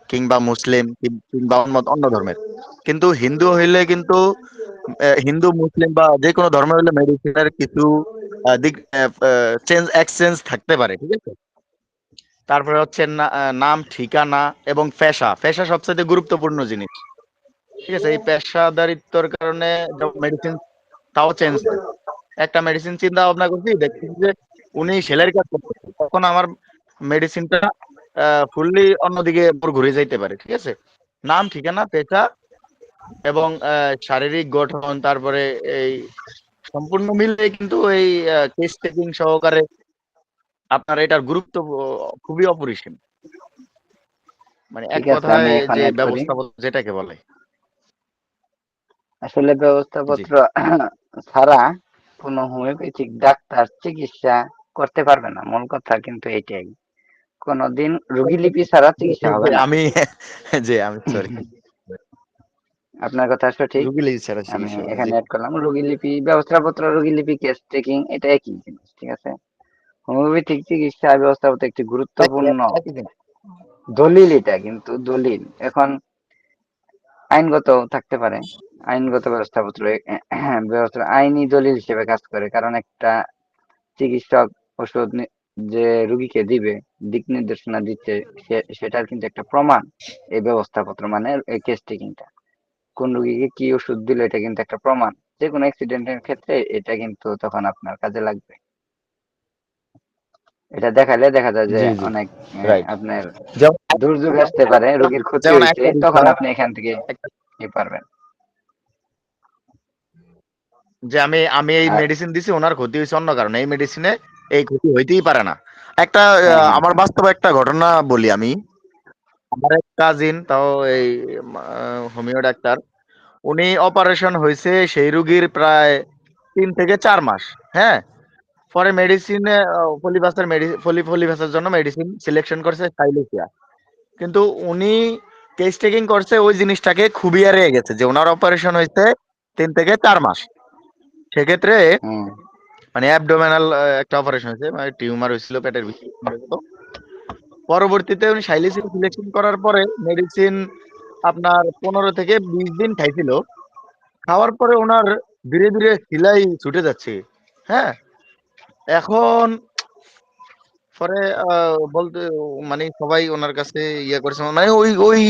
কিংবা মুসলিম কিংবা অন্য অন্য ধর্মের। কিন্তু হিন্দু হইলে কিন্তু হিন্দু মুসলিম বা যে কোনো ধর্মের হলে মেডিসিনের কিছু দিক চেঞ্জ এক্সচেঞ্জ থাকতে পারে, ঠিক আছে। তারপরে হচ্ছে নাম, ঠিকানা এবং পেশা। পেশা সবচেয়ে গুরুত্বপূর্ণ জিনিস, ঠিক আছে। এই পেশাদারিত্বর কারণে মেডিসিন তাও চেঞ্জ হয়। একটা মেডিসিন চিন্তা ভাবনা করছি, দেখছি যে উনি সেলের কাজ করতেছে, তখন আমার মেডিসিনটা ফুললি অন্যদিকে ঘুরে যাইতে পারে, ঠিক আছে। নাম, ঠিকানা, পেশা এবং শারীরিক গঠন, তারপরে এই সম্পূর্ণ মিলে কিন্তু এই কেস টেকিং সহকারে আপনার এটার গুরুত্ব খুবই অপরিসীম। মানে এক ঠিক আছে, আমি কথায় এখন যে অ্যাড করি। ব্যবস্থাপনা যেটাকে বলে। আসলে জি। ব্যবস্থাপত্র ছাড়া কোনো হোমিওপ্যাথিক ডাক্তার চিকিৎসা করতে পারবে না, মূল কথা কিন্তু এটাই। কোনোদিন রোগীলিপি ছাড়া চিকিৎসা হবে না। আমি যে আমি সরি, আপনার কথা সঠিক। রুগী লেগে ছাড়া আমি চিকিৎসা হবে। জি। এখানে অ্যাড করলাম রোগীলিপি, ব্যবস্থাপত্র, রোগীলিপি, কেস টেকিং, এটা একই জিনিস, ঠিক আছে। হোমিওপ্যাথিক চিকিৎসা ব্যবস্থাপত্র একটি গুরুত্বপূর্ণ একই জিনিস। দলিল, এটা কিন্তু দলিল। এখন আইনগত থাকতে পারে, আইনগত ব্যবস্থাপত্র ব্যবস্থা আইনি দলিল হিসেবে কাজ করে, কারণ একটা চিকিৎসক ওষুধ যে রুগীকে দিবে, দিক নির্দেশনা দিচ্ছে, সেটার কিন্তু একটা প্রমাণ এই ব্যবস্থাপত্র, মানে এই কেস টেকিংটা। কোন রুগীকে কি ওষুধ দিল, এটা কিন্তু একটা প্রমাণ। যে কোনো অ্যাক্সিডেন্টের ক্ষেত্রে এটা কিন্তু তখন আপনার কাজে লাগবে। এটা দেখালে দেখা যায় যে জি, জি, অনেক রাইট। আপনার যেমন দুর্যোগ আসতে পারে, রোগীর ক্ষতি যেমন হয়েছে, একটা তখন বিষয়, আপনি এখান থেকে একটা- ই পারবেন। যে আমি আমি এই আর মেডিসিন দিছি, ওনার ক্ষতি হয়েছে অন্য কারণে, এই মেডিসিনে এই ক্ষতি হইতেই পারে না। একটা হ্যাঁ, হ্যাঁ, আমার হ্যাঁ। বাস্তবে একটা ঘটনা বলি আমি। আমার এক কাজিন, তাও এই হোমিও ডাক্তার, উনি অপারেশন হয়েছে সেই রুগীর প্রায় 3 থেকে 4 মাস। হ্যাঁ, পরে মেডিসিনে পলিভাসের জন্য মেডিসিন সিলেকশন করছে সাইলোসিয়া। কিন্তু উনি কেস টেকিং করছে ওই জিনিসটাকে খুবই এড়িয়ে গেছে, যে ওনার অপারেশন হয়েছে 3 থেকে 4 মাস। সেক্ষেত্রে হুম, মানে অ্যাবডোমিনাল একটা অপারেশন হয়েছে, মানে টিউমার হয়েছিল পেটের ভিতরে সম্ভবত। পরবর্তীতে উনি সাইলোসিয়া সিলেকশন করার পরে মেডিসিন আপনার 15 থেকে 20 দিন খাইছিল। খাওয়ার পরে ওনার ধীরে ধীরে শিলাই ছুটে যাচ্ছে। হ্যাঁ, এখন পরে বলতে মানে সবাই ওনার কাছে ইয়ে করেছে, মানে ওই ওই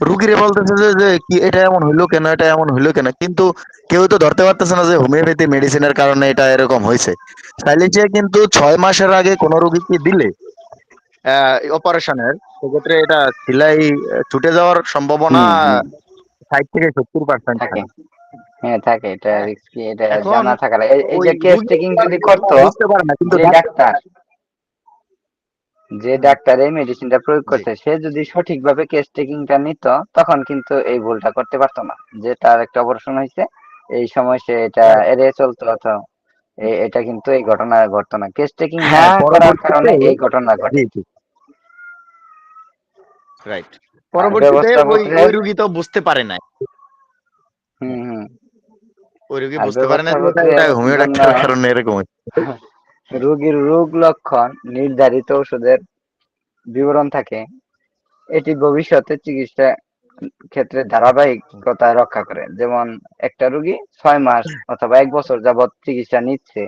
রুগীরে বলতেছে যে কি এটা এমন হইলো কেন, এটা এমন হইলো কেন, কিন্তু কেউ তো ধরতে পারতেছে না যে হোমিওপ্যাথি মেডিসিনের কারণে এটা এরকম হয়েছে। সাইলেন্সিয়া কিন্তু 6 মাসের আগে কোনো রুগীকে দিলে অপারেশনের, সেক্ষেত্রে এটা সেলাই ছুটে যাওয়ার সম্ভাবনা হুম, হুম, 60 থেকে 70% থাকে। থাকে। হ্যাঁ, থাকে, এটা হ্যাঁ, রিস্কি, এটা এখন জানা থাকার। এই ওই যে কেস রুগী টেকিং যদি করতো, বুঝতে পারে না, কিন্তু যে ডাক্তার যে হুম, ডাক্তার এই মেডিসিনটা প্রয়োগ জি, করছে, সে যদি সঠিকভাবে কেস টেকিংটা নিত, তখন কিন্তু এই ভুলটা করতে পারতো না, যে তার একটা অপারেশন হয়েছে, এই সময় সে এটা রাইট। এড়িয়ে চলতো, অথবা এটা কিন্তু এই ঘটনা ঘটতো না, কেস টেকিং না হ্যাঁ, করার পরবর্তীতে, কারণে এই ঘটনা জি, ঘটে। জি, রাইট। আর পরবর্তীতে ওই ব্যবস্থাপত্রের, ওই রুগী তো বুঝতে পারে নাই। হুম, হ্যাঁ, হুম, ওই রুগী আর বুঝতে পারে না যে এটা এটা ব্যবস্থাপত্রের হোমিও জন্য ডাক্তারের কারণে এরকম হচ্ছে। হ্যাঁ, রোগীর রোগ লক্ষণ, নির্ধারিত ওষুধের বিবরণ থাকে। এটি ভবিষ্যতে চিকিৎসা ক্ষেত্রে ধারাবাহিকতা রক্ষা করে। যেমন একটা রোগী 6 মাস অথবা 1 বছর যাবৎ চিকিৎসা নিচ্ছে,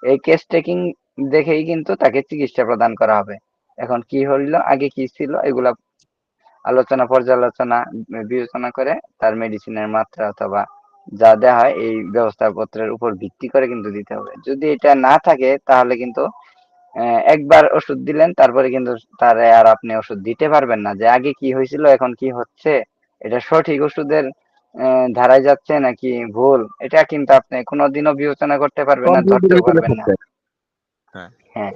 এই কেস টেকিং দেখেই কিন্তু তাকে চিকিৎসা প্রদান করা হবে। এখন কি হইলো, আগে কি ছিল, এগুলা আলোচনা পর্যালোচনা বিবেচনা করে তার মেডিসিনের মাত্রা অথবা যা দেওয়া হয় এই ব্যবস্থাপত্রের উপর ভিত্তি করে কিন্তু দিতে হবে। যদি এটা না থাকে তাহলে কিন্তু একবার ওষুধ দিলেন, তারপরে কিন্তু তারে আর আপনি ওষুধ দিতে পারবেন না, যে আগে কি হয়েছিল এখন কি হচ্ছে, এটা সঠিক ওষুধের ধারায় যাচ্ছে নাকি ভুল, এটা কিন্তু আপনি কোনোদিনও বিবেচনা করতে পারবেন না, কনফিউজের ধরতেও ভিতরে পারবেন না। থাকতে হয়। হ্যাঁ, হ্যাঁ,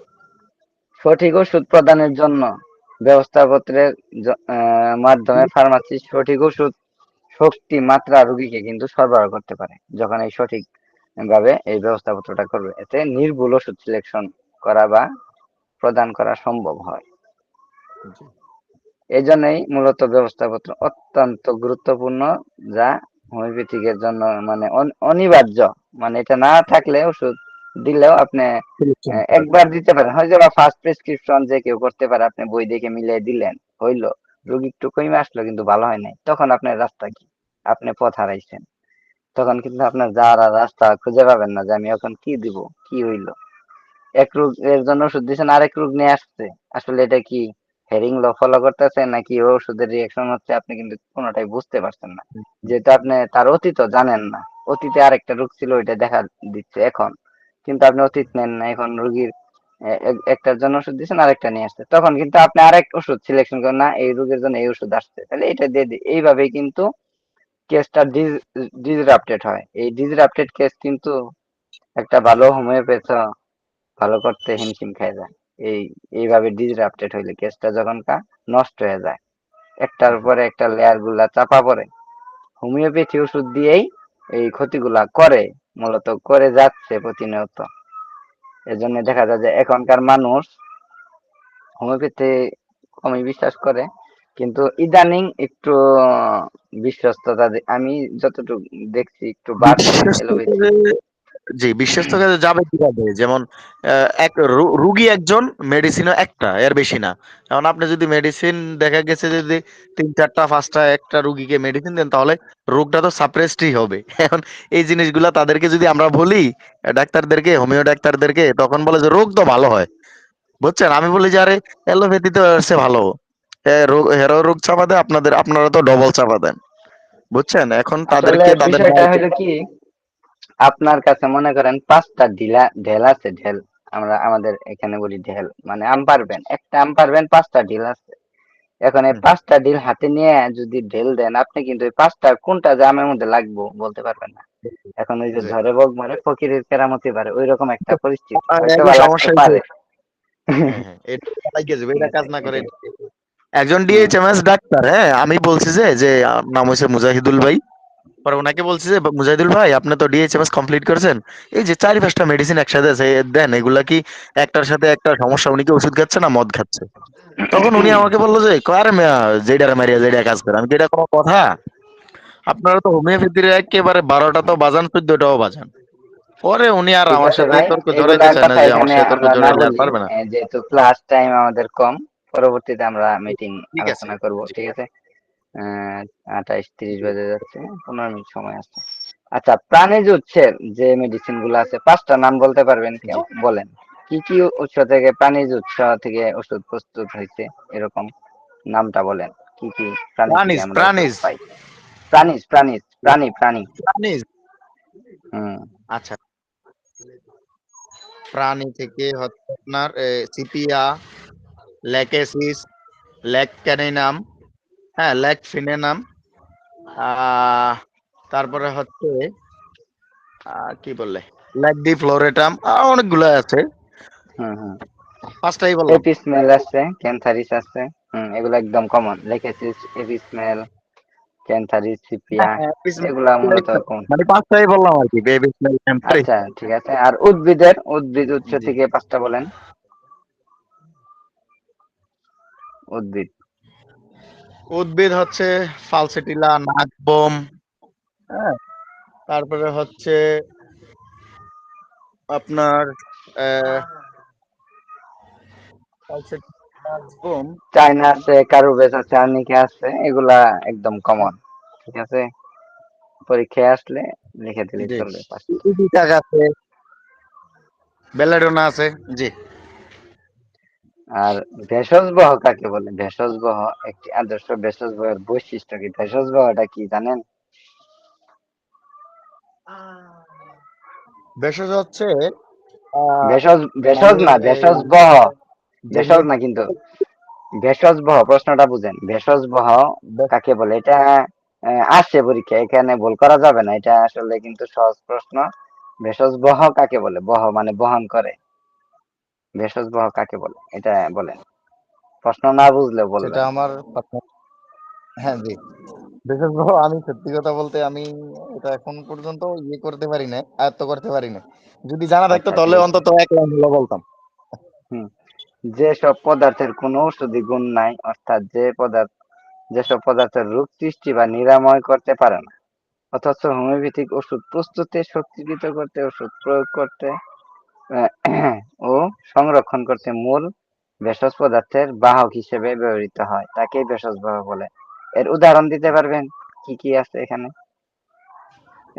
সঠিক ওষুধ প্রদানের জন্য ব্যবস্থাপত্রের মাধ্যমে ফার্মাসিস্ট সঠিক ওষুধ শক্তি মাত্রা রোগীকে কিন্তু সরবরাহ করতে পারে, যখন এই সঠিক ভাবে এই ব্যবস্থাপত্রটা করবে, এতে নির্ভুল ওষুধ সিলেকশন করা বা প্রদান করা সম্ভব হয়। জি, এই জন্যই মূলত ব্যবস্থাপত্র অত্যন্ত গুরুত্বপূর্ণ, যা হোমিওপ্যাথিকের জন্য মানে অনিবার্য। মানে এটা না থাকলে ওষুধ দিলেও আপনি সিলেকশন করা যায়। একবার দিতে পারেন, হয়তো বা ফার্স্ট প্রেসক্রিপশন যে কেউ করতে পারে, আপনি বই দেখে মিলিয়ে দিলেন, হইলো, রোগী একটু কমে আসলো কিন্তু ভালো হয় নাই, তখন আপনার রাস্তা কি, আপনি পথ হারাইছেন। তখন কিন্তু আপনার যাওয়ার আর রাস্তা খুঁজে পাবেন না যে আমি এখন কি দিব, কি হইলো। এক রোগের জন্য ওষুধ দিচ্ছেন, আরেক রোগ নিয়ে আসছে। আসলে এটা কি হেরিং ল ফলো করতেছে নাকি ও ওষুধের রিয়েকশন হচ্ছে, আপনি কিন্তু কোনোটাই বুঝতে পারছেন না। যেহেতু আপনি তার অতীতও জানেন না, অতীতে আরেকটা রোগ ছিল ওইটা দেখা দিচ্ছে এখন, কিন্তু আপনি অতীত নেন না, এখন রোগীর একটার জন্য ওষুধ দিচ্ছেন, আরেকটা নিয়ে আসছে, তখন কিন্তু আপনি আরেক ওষুধ সিলেকশন করেন না, এই রোগের জন্য এই ওষুধ আসছে, তাহলে এটা দিয়ে দিই। এইভাবেই কিন্তু কেসটা ডিসরাপ্টেড হয়। এই ডিসরাপ্টেড কেস কিন্তু একটা ভালো হোমিওপ্যাথ ভালো করতে হিমশিম খেয়ে যায়। এইভাবে ডিসরাপ্টেড হইলে কেসটা যখন নষ্ট হয়ে যায়, একটার পরে একটা লেয়ার গুলা চাপা পড়ে, হোমিওপ্যাথি ওষুধ দিয়েই এই ক্ষতিগুলা করে, মূলত করে যাচ্ছে প্রতিনিয়ত। এজন্য দেখা যায় যে এখনকার মানুষ হোমিওপ্যাথি কমই বিশ্বাস করে, কিন্তু ইদানিং একটু বিশ্বস্ততা আমি যতটুকু দেখছি একটু বাড়ছে বিশ্বস্ত এলোপ্যাথি। করে জি, বিশ্বস্ত কাজে যাবে কিভাবে? যেমন এক রুগী একজন, মেডিসিনও একটা, এর বেশি না। এখন আপনি যদি মেডিসিন দেখা গেছে যদি ৩, ৪টা, ৫টা একটা রুগীকে মেডিসিন দেন তাহলে রোগটা তো সাপ্রেসডই হবে। এখন এই জিনিসগুলা তাদেরকে যদি আমরা বলি ডাক্তারদেরকে, হোমিও ডাক্তারদেরকে, তখন বলে যে রোগ তো ভালো হয়। বুঝছেন? আমি বলি যে আরে অ্যালোপ্যাথি তো এর চেয়ে ভালো। হেরো রোগ চাপা দেয়, আপনারা তো ডবল চাপা দেন। বুঝছেন? এখন আসলে তাদেরকে তাদের বিষয়টা হলো কি, আপনার কাছে মনে করেন 5টা ঢেল আছে, ঢেল। আমরা আমাদের এখানে বলি ঢেল, মানে আম পারবেন, একটা আম পারবেন, 5টা ঢিল আছে। এখন এই হুম, 5টা ঢিল হাতে নিয়ে যদি ঢেল দেন, আপনি কিন্তু ওই 5টা কোনটা যে আমের মধ্যে লাগবো বলতে পারবেন না। এখন ওই যে জি। ঝড়ে বক মারে ফকিরের কেরামতি পারে, ওই রকম একটা পরিস্থিতি, হয়তো একই বা লাগতে সমস্যা হইছে। পারে। হ্যাঁ, হ্যাঁ। এটা লাগিয়ে যাবে। ঠিক এটা আছে, কাজ না করে এটাই। এটা। একজন হুম। ডিএইচএমএস ডাক্তার, হ্যাঁ? আমি বলছি যে নাম হইছে মুজাহিদুল ভাই। পরে উনাকে বলছি যে মুজাহিদুল ভাই আপনি তো ডিএইচএমএস কমপ্লিট করেছেন। এই যে ৪-৫টা মেডিসিন একসাথে আছে দেন, এগুলা কি একটার সাথে একটা সমস্যা? উনি কি ওষুধ খাচ্ছে না মদ খাচ্ছে? তখন উনি আমাকে বলল যে কয় আরে মিয়া যেইডারে মারিয়া যেইডা কাজ করে। আমি কি এটা কোনো কথা? আপনারা তো হোমিওপ্যাথির একেবারে ১২টা তো বাজান, ১৪টাও বাজান। পরে উনি আর ঠিক আমার আছে সাথে ভাই, তর্ক জড়াইতে এগুলার চায় না, কথা যে আমার এখানে সাথে তর্ক আমরা না জড়াইলে আর বলি, পারবে না। যেহেতু ক্লাস টাইম আমাদের কম, পরবর্তীতে আমরা মিটিং ঠিক আছে। আলোচনা করব, জি, ঠিক আছে। 28:30 বেজে যাচ্ছে, 15 মিনিট সময় আছে। আচ্ছা, প্রাণীজ উৎসের যে মেডিসিন গুলো আছে, 5টা নাম বলতে পারবেন কেউ? জি। বলেন। কি কি উৎস থেকে, প্রাণীজ উৎস থেকে ওষুধ প্রস্তুত হয়েছে, এরকম নামটা বলেন। কি কি প্রাণী থেকে প্রাণীজ, আমরা ওষুধ প্রাণীজ, পাই? প্রাণী প্রাণী। প্রাণীজ। হুম। আচ্ছা, প্রাণী থেকে হচ্ছে আপনার সিপিয়া, ল্যাকেসিস, ল্যাকক্যানিনাম, হ্যাঁ, ল্যাকফিনেনাম, আহ তারপরে হচ্ছে কি বললে, ল্যাকডিফ্লোরেটাম, অনেকগুলো আছে। হুম। হুম। 5টাই বললাম। এপিস্মেল আছে, ক্যান্থারিস আছে। এগুলো একদম কমন, লেখেছিস। এপিস্মেল, ক্যান্থারিস, হ্যাঁ, সিপিয়া, হ্যাঁ, বিসমিল, এগুলা মূলত কমন। মানে 5টাই বললাম আর কি, বেবি স্মেল টেম্পারি। আচ্ছা, ঠিক আছে। আর উদ্ভিদ উৎস জি। থেকে 5টা বলেন। উদ্ভিদ। উদ্ভিদ হচ্ছে ফালসেটিলা, নাগবোম, হ্যাঁ, তারপরে হচ্ছে আপনার ফালসেটিলা, নাগবোম। চায়না আছে, কারুবেস আছে, আর্নিকা আছে, এগুলা একদম কমন। ঠিক আছে, পরীক্ষায় আসলে লিখে দিলে জি, চলবে 5টা। ইডিকা আছে, বেলাডোনা আছে। জি। আর ভেষজ বহ কাকে বলে? ভেষজ বহ, একটি আদর্শ ভেষজ বহের বৈশিষ্ট্য কি? ভেষজ বহটা কি জানেন? ভেষজ হচ্ছে আহ, ভেষজ মানে না, এই ভেষজ বহ। যে ভেষজ না কিন্তু, ভেষজ বহ, প্রশ্নটা বুঝেন। ভেষজ বহ কাকে বলে, এটা আসছে পরীক্ষা, এখানে ভুল করা যাবে না, এটা আসলে কিন্তু সহজ প্রশ্ন। ভেষজ বহ কাকে বলে? বহ মানে বহন করে। ভেষজ বহ কাকে বলে, এটা বলেন। প্রশ্ন না বুঝলেও সেটা বলবেন। আমার হ্যাঁ, জি। বিশেষ আমি সত্যি কথা বলতে আমি এটা এখন পর্যন্ত করতে পারি না, আয়ত্ত করতে পারি না। যদি জানা থাকতো আচ্ছা, ঠিক তাহলে আছে। অন্তত এক লাইন হলো বলতাম। হুম। যেসব পদার্থের কোনো ঔষধি গুণ নাই, অর্থাৎ যেসব পদার্থের রোগ সৃষ্টি বা নিরাময় করতে পারে না, অথচ হোমিওপ্যাথিক ওষুধ প্রস্তুতে, শক্তিকৃত করতে, ওষুধ প্রয়োগ করতে ও সংরক্ষণ করতে মূল ভেষজ পদার্থের বাহক হিসেবে ব্যবহৃত হয়, তাকেই ভেষজ বাহক বলে। এর উদাহরণ দিতে পারবেন? কি কি আছে এখানে?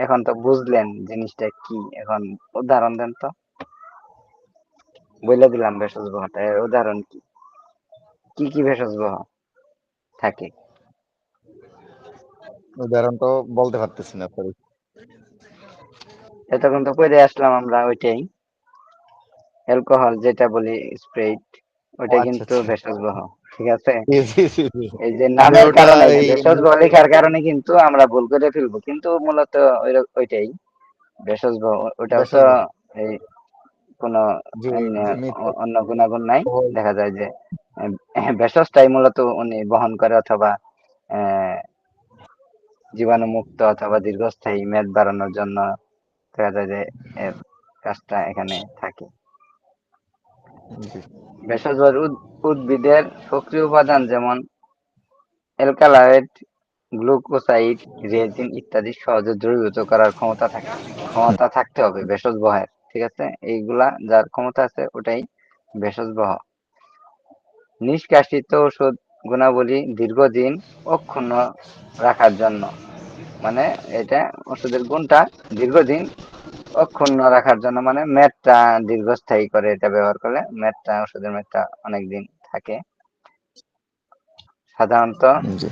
এখন তো বুঝলেন জিনিসটা কি, এখন উদাহরণ দেন তো। বলে দিলাম ভেষজ গ্রহটা, এর উদাহরণ কি, কি কি ভেষজ গ্রহ থাকে? উদাহরণ তো বলতে পারতেছি না, সরি। এতক্ষণ তো পড়ে আসলাম আমরা ওইটাই, অ্যালকোহল যেটা বলি স্প্রাইট, ও ওইটা আচ্ছা কিন্তু আচ্ছা। ভেষজ গ্রহ। ঠিক আছে, জি জি জি জি। এই যে আমি নামের ওটা কারণে এই ভেষজ গ্রহ লেখার কারণে কিন্তু আমরা ভুল করে ফেলবো, কিন্তু মূলত ওইটাই ভেষজ গ্রহ। ওটাও তো ভেষজ গ্রহ। এই কোনো জি জি, মিথ্যা। অন্য গুণাগুণ নাই। ওই, দেখা যায় যে ভেষজটাই মূলত উনি বহন করে, অথবা আহ, জীবাণুমুক্ত অথবা দীর্ঘস্থায়ী মেদ বাড়ানোর জন্য দেখা যায় যে এর কাজটা এখানে থাকে। জি ভেষজ উদ্ভিদের সক্রিয় উপাদান যেমন অ্যালকালয়েড, গ্লুকোসাইড, রেজিন ইত্যাদি সহজে দ্রবীভূত করার ক্ষমতা থাকতে হবে ভেষজ গ্রহের। ঠিক আছে, এইগুলা যার ক্ষমতা আছে ওটাই ভেষজ গ্রহ। নিষ্কাশিত ওষুধ গুণাবলী দীর্ঘদিন অক্ষুণ্ণ রাখার জন্য, মানে এটা ওষুধের গুণটা দীর্ঘদিন অক্ষুণ্ণ রাখার জন্য, মানে মেয়াদটা দীর্ঘস্থায়ী করে, এটা ব্যবহার করলে মেয়াদটা, ওষুধের মেয়াদটা অনেক দিন থাকে। সাধারণত জি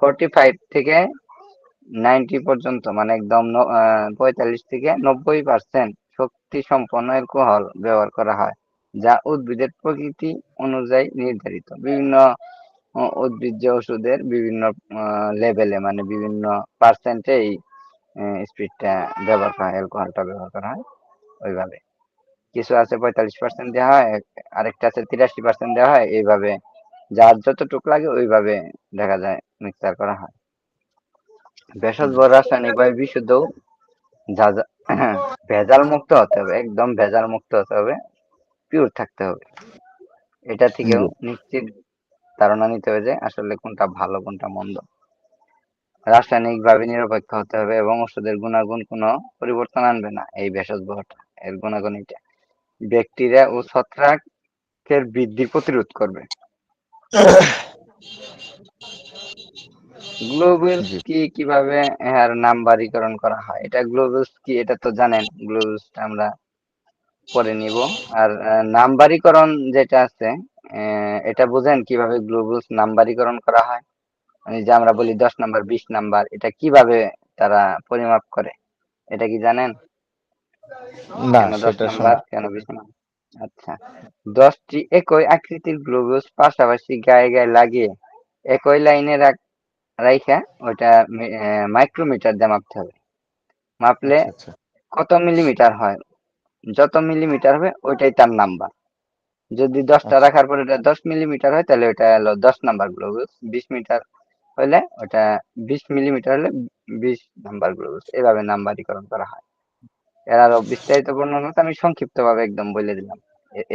45 থেকে 90 পর্যন্ত, মানে একদম 45 থেকে 90% শক্তি সম্পন্ন অ্যালকোহল ব্যবহার করা হয়, যা উদ্ভিদের প্রকৃতি অনুযায়ী নির্ধারিত। বিভিন্ন উদ্ভিজ্জ ওষুধের বিভিন্ন লেভেলে, মানে বিভিন্ন পার্সেন্টে এই স্পিডটা ব্যবহার করা হয়, অ্যালকোহলটা ব্যবহার করা হয় ওইভাবে। কিছু আছে 45% দেওয়া হয়, আরেকটা আছে 83% দেওয়া হয়, এইভাবে যার যতটুকু লাগে ওইভাবে দেখা যায় মিক্সার করা হয়। ভেষজ রাসায়নিকভাবে বিশুদ্ধ, যা যা ভেজাল মুক্ত হতে হবে, একদম ভেজাল মুক্ত হতে হবে, পিওর থাকতে হবে। এটা থেকেও জি নিশ্চিত ধারণা নিতে হবে যে আসলে কোনটা ভালো কোনটা মন্দ। রাসায়নিকভাবে নিরপেক্ষ হতে হবে এবং ওষুধের গুণাগুণ কোনো পরিবর্তন আনবে না। এই ভেষজ গ্রহটা, এর গুণাগুণ এটা ব্যাকটেরিয়া ও ছত্রাকের বৃদ্ধি প্রতিরোধ করবে। গ্লোবুলস জি। কি, কিভাবে এর নাম্বারিকরণ করা হয়? এটা গ্লোবুলস কি, এটা তো জানেন, গ্লোবুলসটা আমরা পরে নিব। আর নাম্বারিকরণ যেটা আছে, এটা বুঝেন কিভাবে গ্লোবুলস নাম্বারিকরণ করা হয়? মানে যে আমরা বলি 10 নাম্বার 20 নাম্বার, এটা কিভাবে তারা পরিমাপ করে, এটা কি জানেন? না, কেন দশ সেটা নাম্বার শোনা। কেন 20 নাম্বার? আচ্ছা, 10টি একই আকৃতির গ্লোবুলস পাশাপাশি গায়ে গায়ে লাগিয়ে একই লাইনে রাইখা ওইটা মাইক্রোমিটার দিয়ে মাপতে হবে। মাপলে আচ্ছা আচ্ছা। কত মিলিমিটার হয়, যত মিলিমিটার হবে ওইটাই তার নাম্বার। যদি 10টা আচ্ছা রাখার পর এটা 10 মিলিমিটার হয়, তাহলে ওটা হলো 10 নাম্বার গ্লোবুলস। 20 মিটার হলে ওটা, 20 মিলিমিটার হলে 20 নাম্বার গ্লোবুলস। এভাবে নাম্বারিকরণ করা হয়। এর আরো বিস্তারিত বর্ণনা তো আমি সংক্ষিপ্ত ভাবে একদম বলে দিলাম।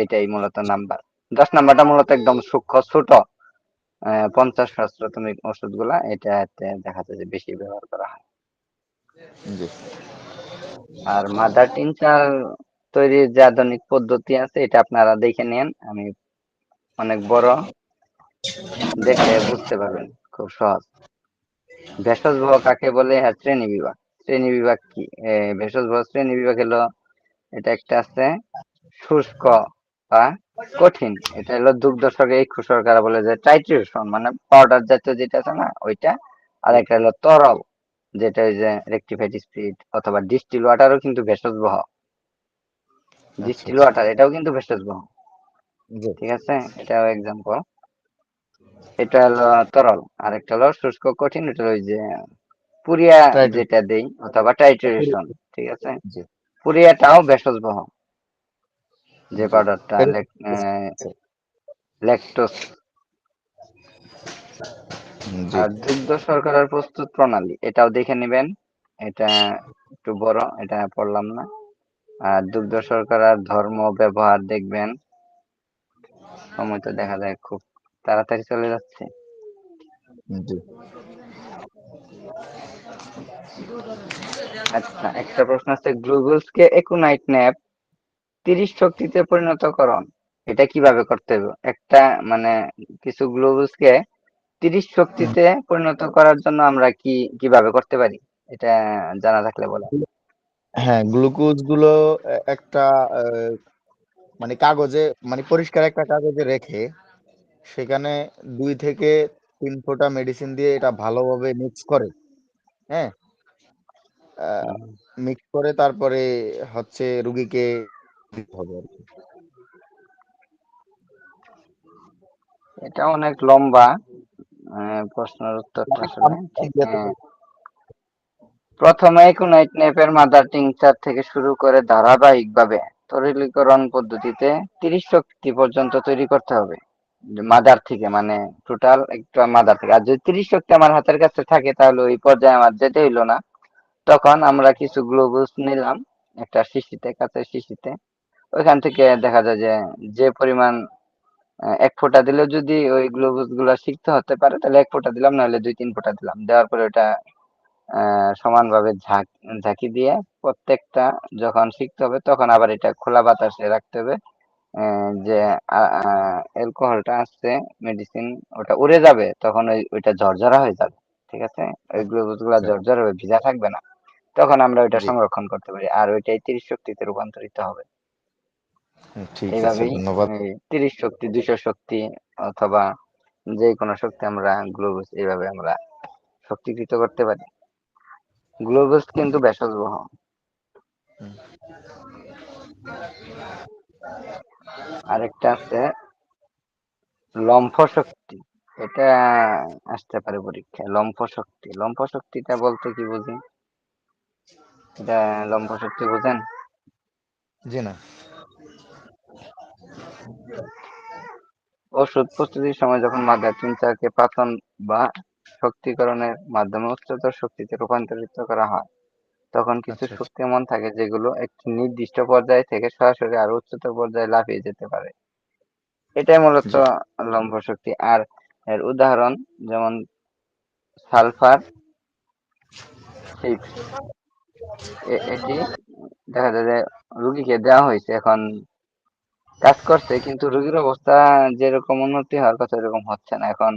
এটাই মূলত নাম্বার। 10 নাম্বারটা মূলত একদম সূক্ষ্ম ছোট, 50 প্রাথমিক ওষুধ গুলা এটাতে দেখা যায় যে বেশি ব্যবহার করা হয়। জি আর মাদার টিনচার তৈরির যে আধুনিক পদ্ধতি আছে, এটা আপনারা দেখে নেন, আমি অনেক বড়, দেখলে বুঝতে পারবেন খুব সহজ। ভেষজ কাকে বলে? হ্যাঁ, শ্রেণী বিভাগ। শ্রেণী বিভাগ কি? ভেষজ শ্রেণী বিভাগ হলো, এটা একটা আছে শুষ্ক বা কঠিন, এটা হলো দুগ্ধ এই শর্করা বলে যে টাইট্রেশন, মানে পাউডার জাতীয় যেটা আছে না ওইটা। আর একটা হলো তরল, যেটা ওই যে রেকটিফাইড স্পিরিট অথবা ডিস্টিল ওয়াটারও কিন্তু ভেষজ আচ্ছা ডিস্টিল আচ্ছা। ওয়াটার এটাও কিন্তু ভেষজ। জি ঠিক আছে, এটাও এক্সাম্পল। এটা হলো তরল, আর একটা হলো শুষ্ক কঠিন, এটা ওই যে পুরিয়া টাইটেল। যেটা দেই, অথবা টাইট্রেশন। ঠিক আছে, জি পুরিয়াটাও ভেষজ, যে জি। পাউডারটা আচ্ছা, ল্যাকটোস। জি আর দুগ্ধ শর্করার প্রস্তুত প্রণালী, এটাও দেখে নেবেন। এটা একটু বড়, এটা পড়লাম না। আর দুগ্ধ শর্করার ধর্ম ব্যবহার দেখবেন। সময় তো দেখা যায় খুব তাড়াতাড়ি চলে যাচ্ছে। জি। আচ্ছা, একটা প্রশ্ন আছে, গ্লুকোজকে একুনাইট ন্যাপ 30 শক্তিতে পরিণত করণ, এটা কিভাবে করতে হবে? একটা, মানে কিছু গ্লুকোজকে 30 শক্তিতে পরিণত করার জন্য আমরা কিভাবে করতে পারি? এটা জানা থাকলে বলে। হ্যাঁ, গ্লুকোজ গুলো একটা মানে কাগজে, মানে পরিষ্কার একটা কাগজে রেখে সেখানে 2 থেকে 3 ফোঁটা মেডিসিন দিয়ে এটা ভালোভাবে মিক্স করে, হ্যাঁ, হুম। মিক্স করে তারপরে হচ্ছে রুগীকে দিতে হবে আর কি। এটা অনেক লম্বা প্রশ্নের উত্তরটা আসলে ঠিক। প্রথমে ইকোনাইট নেপের মাদার টিংচার থেকে শুরু করে ধারাবাহিকভাবে তরলীকরণ পদ্ধতিতে 30 শক্তি পর্যন্ত তৈরি করতে হবে মাদার থেকে, মানে টোটাল একটা মাদার থেকে। আর যদি 30 শক্তি আমার হাতের কাছে থাকে তাহলে ওই পর্যায়ে আমার যেতে হইলো না। তখন আমরা কিছু গ্লুকোজ নিলাম একটা শিশিতে, কাঁচের শিশিতে। ওইখান থেকে দেখা যায় যে যে পরিমাণ 1 ফোঁটা দিলেও যদি ওই গ্লুকোজ গুলা সিক্ত হতে পারে তাহলে 1 ফোঁটা দিলাম, নাহলে 2-3 ফোঁটা দিলাম। দেওয়ার পরে ওটা সমানভাবে ঝাঁকি দিয়ে প্রত্যেকটা যখন সিক্ত হবে তখন আবার এটা খোলা বাতাসে রাখতে হবে। যে অ্যালকোহলটা আসছে, মেডিসিন ওটা উড়ে যাবে, তখন ওইটা ঝরঝরা হয়ে যাবে। ঠিক আছে, ওই গ্লুকোজ গুলা আচ্ছা, ঝরঝরা হবে, ভিজা থাকবে না। তখন আমরা ওইটা জি, সংরক্ষণ করতে পারি, আর ওইটাই 30 শক্তিতে রূপান্তরিত হবে। ঠিক আছে, এইভাবেই ধন্যবাদ। 30 শক্তি, 200 শক্তি অথবা যে কোনো শক্তি আমরা গ্লুকোজ এইভাবে আমরা শক্তিকৃত করতে পারি। গ্লুকোজ কিন্তু ভেষজ গ্রহ। হুম, আরেকটা আছে লম্ফ শক্তি। এটা আসতে পারে পরীক্ষায়। লম্ফ শক্তি, লম্ফ শক্তিটা বলতে কি বুঝি? এটা লম্ফ শক্তি বুঝেন? জি না, ওষুধ প্রস্তুতির সময় যখন মাদার টিনচারকে পাচন বা শক্তিকরণের মাধ্যমে উচ্চতর শক্তিতে রূপান্তরিত করা হয়, তখন কিছু আচ্ছা, আচ্ছা, শক্তি এমন থাকে যেগুলো একটি নির্দিষ্ট পর্যায় থেকে সরাসরি আরো উচ্চতর পর্যায়ে লাফিয়ে যেতে পারে। এটাই মূলত জি, লম্ফ শক্তি। আর এর উদাহরণ যেমন সালফার সিক্স, এটি দেখা যায় যে রুগীকে দেওয়া হয়েছে, এখন কাজ করছে, কিন্তু রোগীর অবস্থা যেরকম উন্নতি হওয়ার কথা এরকম হচ্ছে না। এখন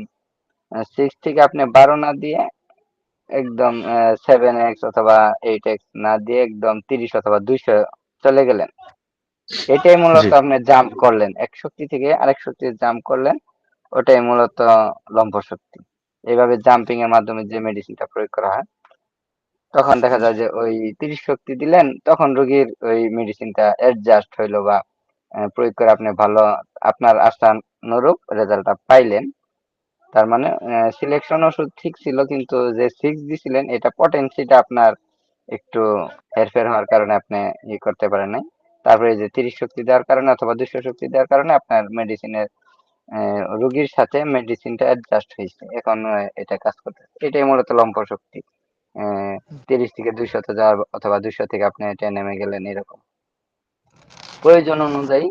6 থেকে আপনি 12 না দিয়ে একদম 7x অথবা 8x না দিয়ে একদম 30 অথবা 200 চলে গেলেন। এটাই জি, মূলত আপনি জাম্প করলেন, এক শক্তি থেকে আরেক শক্তি জাম্প করলেন। ওটাই মূলত লম্ব শক্তি। এইভাবে জাম্পিং এর মাধ্যমে যে মেডিসিনটা প্রয়োগ করা হয়, তখন দেখা যায় যে ওই 30 শক্তি দিলেন, তখন রোগীর ওই মেডিসিনটা অ্যাডজাস্ট হইলো বা প্রয়োগ করে আপনি ভালো আপনার আশানুরূপ রেজাল্টটা পাইলেন। তার মানে সিলেকশন ওষুধ ঠিক ছিল, কিন্তু যে 6 দিছিলেন এটা পটেন্সিটা আপনার একটু হেরফের হওয়ার কারণে আপনি করতে পারেন নাই। তারপরে এই যে 30 শক্তি দেওয়ার কারণে অথবা 200 শক্তি দেওয়ার কারণে আপনার মেডিসিনের রোগীর সাথে মেডিসিনটা অ্যাডজাস্ট হয়েছে, এখন এটা কাজ করতেছে। এটাই মূলত লম্ফ শক্তি। 30 থেকে 200 তে যাওয়ার অথবা 200 থেকে আপনি এটা নেমে গেলেন, এরকম প্রয়োজন অনুযায়ী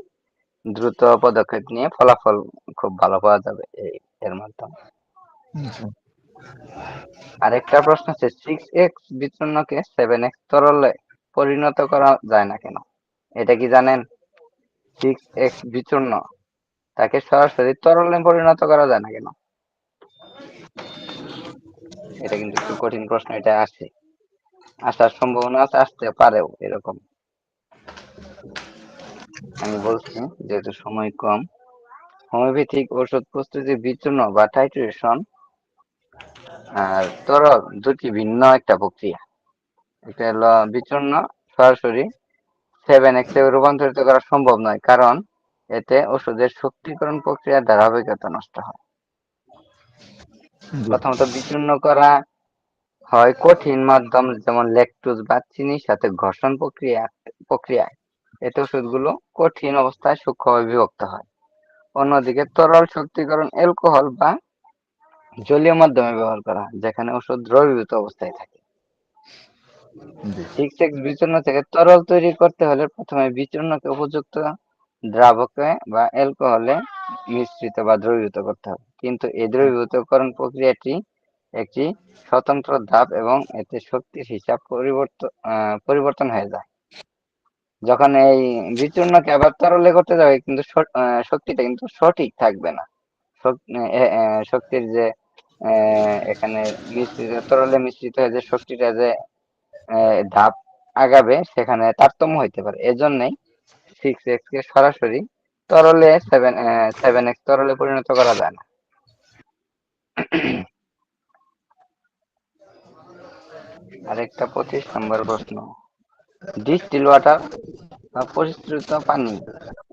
দ্রুত পদক্ষেপ নিয়ে ফলাফল খুব ভালো পাওয়া যাবে এর মাধ্যমে। জি। আরেকটা প্রশ্ন হচ্ছে 6x বিচূর্ণকে 7x তরলে পরিণত করা যায় না কেন? এটা কি জানেন? 6x বিচূর্ণ তাকে সরাসরি তরলে পরিণত করা যায় না কেন? এটা কিন্তু একটু কঠিন প্রশ্ন, এটা আসে, আসার সম্ভাবনা আছে, আসতে পারেও এরকম। আমি বলছি যেহেতু সময় কম। হোমিওপ্যাথিক ওষুধ প্রস্তুতির বিচূর্ণ বা টাইট্রেশন আর তরল দুটি ভিন্ন একটা প্রক্রিয়া। এটা হলো বিচূর্ণ সরাসরি 7x এ রূপান্তরিত করা সম্ভব নয়, কারণ এতে ওষুধের শক্তিকরণ প্রক্রিয়ার ধারাবাহিকতা নষ্ট হয়। জি, প্রথমত বিচূর্ণ করা হয় কঠিন মাধ্যম যেমন ল্যাকটোজ বা চিনির সাথে ঘর্ষণ প্রক্রিয়ায়। এতে ওষুধগুলো কঠিন অবস্থায় সূক্ষ্মভাবে বিভক্ত হয়। অন্যদিকে তরল শক্তিকরণ অ্যালকোহল বা জলীয় মাধ্যমে ব্যবহার করা হয়, যেখানে ওষুধ দ্রবীভূত অবস্থায় থাকে। জি, 6x বিচূর্ণ থেকে তরল তৈরি করতে হলে প্রথমে বিচূর্ণকে উপযুক্ত দ্রাবকে বা অ্যালকোহলে মিশ্রিত বা দ্রবীভূত করতে হবে, কিন্তু এই দ্রবীভূতকরণ প্রক্রিয়াটি একটি স্বতন্ত্র ধাপ এবং এতে শক্তির হিসাব পরিবর্তন হয়ে যায়। যখন এই বিচূর্ণকে আবার তরলে করতে যাবে, কিন্তু শক্তিটা কিন্তু সঠিক থাকবে না। শক্তির যে এখানে মিশ্রিত তরলে মিশ্রিত হয়ে যে শক্তিটা যে ধাপ আগাবে সেখানে তারতম্য হইতে পারে। এজন্যই 6x কে সরাসরি তরলে 7x তরলে পরিণত করা যায় না। আরেকটা 25 নম্বর প্রশ্ন, ডিস্টিল ওয়াটার পরিস্রুত পানি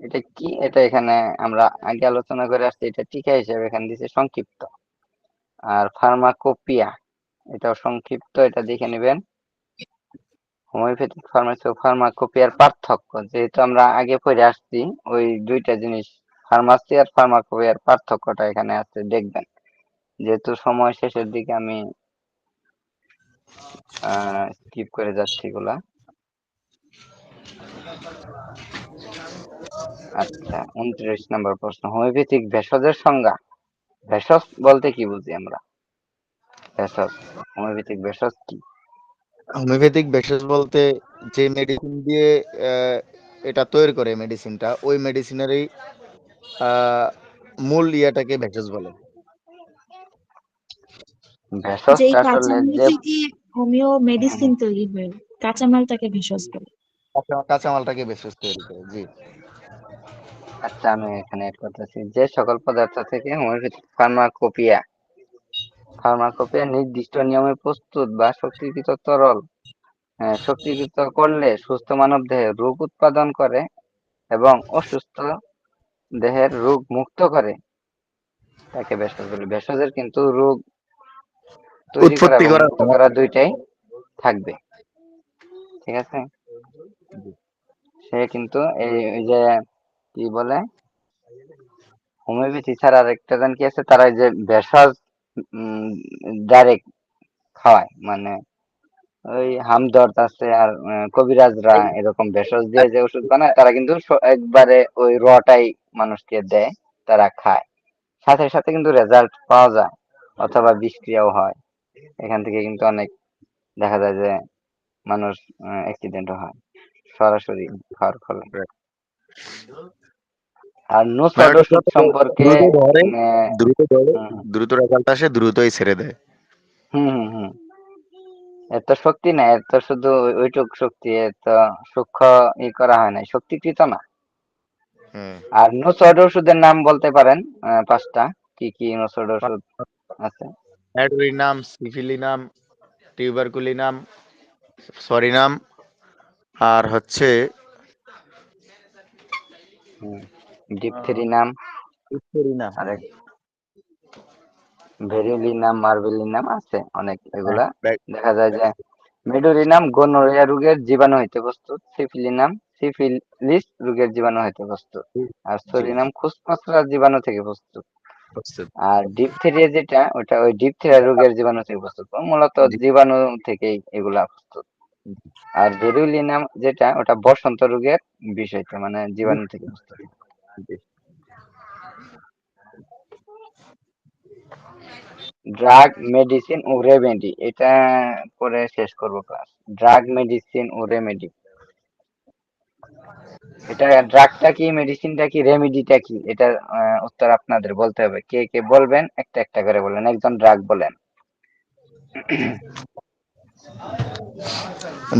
এটা কি? এটা এখানে আমরা আগে আলোচনা করে আসছি, এটা টিকা হিসেবে এখানে দিচ্ছে সংক্ষিপ্ত। আর ফার্মাকোপিয়া এটাও সংক্ষিপ্ত, এটা দেখে নেবেন। হোমিওপ্যাথিক ফার্মাসি ও ফার্মাকোপিয়ার পার্থক্য, যেহেতু আমরা আগে পড়ে আসছি ওই দুইটা জিনিস, ফার্মাসি আর ফার্মাকোপিয়ার পার্থক্যটা এখানে আছে, দেখবেন। যেহেতু সময় শেষের দিকে আমি স্কিপ করে যাচ্ছি এগুলা। আচ্ছা, 29 নম্বর প্রশ্ন, হোমিওপ্যাথিক ভেষজের সংজ্ঞা। ভেষজ বলতে কি বুঝি আমরা? ভেষজ, হোমিওপ্যাথিক ভেষজ কি? হোমিওপ্যাথিক ভেষজ বলতে যে মেডিসিন দিয়ে আহ, এটা তৈরি করে মেডিসিনটা, ওই মেডিসিনেরই মূল ইয়েটাকে ভেষজ বলে। যেই ভেষজটা আসলে কাঁচামাল যে থেকে হোমিও হুম, মেডিসিন তৈরি হয়, কাঁচামালটাকে ভেষজ বলে। কাঁচামালটাকে ভেষজ তৈরি করে, জি। আচ্ছা আমি এখানে এড করতেছি, যে সকল পদার্থ থেকে হোমিওপ্যাথিক ফার্মাকোপিয়া নির্দিষ্ট নিয়মে প্রস্তুত বা শক্তিকৃত তরল শক্তিকৃত করলে সুস্থ মানব দেহে রোগ উৎপাদন করে এবং অসুস্থ দেহের রোগ মুক্ত করে, তাকে ভেষজ বলে। ভেষজের কিন্তু রোগ তৈরি করা উৎপত্তি এবং করা মুক্ত করা দুইটাই থাকবে, ঠিক আছে। সে কিন্তু এই যে কি বলে, হোমিওপ্যাথি ছাড়া আরেকটা জান কি আছে, তারা এই যে ভেষজ ডাইরেক্ট খাওয়ায়, মানে ওই হামদর্দ আছে আর কবিরাজরা এরকম ভেষজ দিয়ে যে ওষুধ বানায়, তারা কিন্তু একবারে ওই রটাই মানুষকে দেয়, তারা খায়, সাথে সাথে কিন্তু রেজাল্ট পাওয়া যায় অথবা বিষক্রিয়াও হয়। এখান থেকে কিন্তু অনেক দেখা যায় যে মানুষ অ্যাক্সিডেন্টও হয় সরাসরি খাওয়ার ফলে। আর মানে নুসড ওটা ওষুধ যত সম্পর্কে দ্রুত ধরে, আহ, দ্রুত ধরে, হুম দ্রুত রেজাল্ট আসে, দ্রুতই ছেড়ে দেয়। হুম হুম হুম, এত শক্তি নাই, এত শুধু ওইটুক শক্তি, এত সূক্ষ্ম করা হয় নাই, শক্তিকৃত না। হ্যাঁ। আর নুসড ওষুধের নাম বলতে পারেন 5টা, কি কি নুসড ওষুধ আছে? অ্যাডুইনাম, সিফিলিনাম, টিউবারকুলিনাম, সরিনাম, আর হচ্ছে ডিপথেরি নাম, ইসপেরিনাম। আরেক ভেরিলিনাম, মার্বেলিনাম আছে অনেক হ্যাঁ, এগুলা। দেখা যায় যে মেডোরিনাম গোনোরিয়া রোগের জীবাণু হইতে প্রস্তুত, সিফিলিনাম সিফিলিস রোগের জীবাণু হইতে প্রস্তুত, আর জি, সরিনাম খুসখসরার জীবাণু থেকে প্রস্তুত। প্রস্তুত। আর ডিপথেরিয়া যেটা, ওটা ওই ডিপথেরিয়া রোগের জীবাণু থেকে প্রস্তুত, মূলত জি, জীবাণু থেকেই এগুলা প্রস্তুত। আর ভেরিলিনাম যেটা, ওটা বসন্ত রোগের বিষয়টা, মানে জি, জীবাণু থেকে প্রস্তুত। জি। ড্রাগ, মেডিসিন ও রেমেডি, এটা করে শেষ করবো ক্লাস। ড্রাগ, মেডিসিন ও রেমেডি, এটা ড্রাগটা কি, মেডিসিনটা কি, রেমেডিটা কি, এটার উত্তর আপনাদের বলতে হবে। কে কে বলবেন, একটা একটা করে বলেন। একজন ড্রাগ বলেন।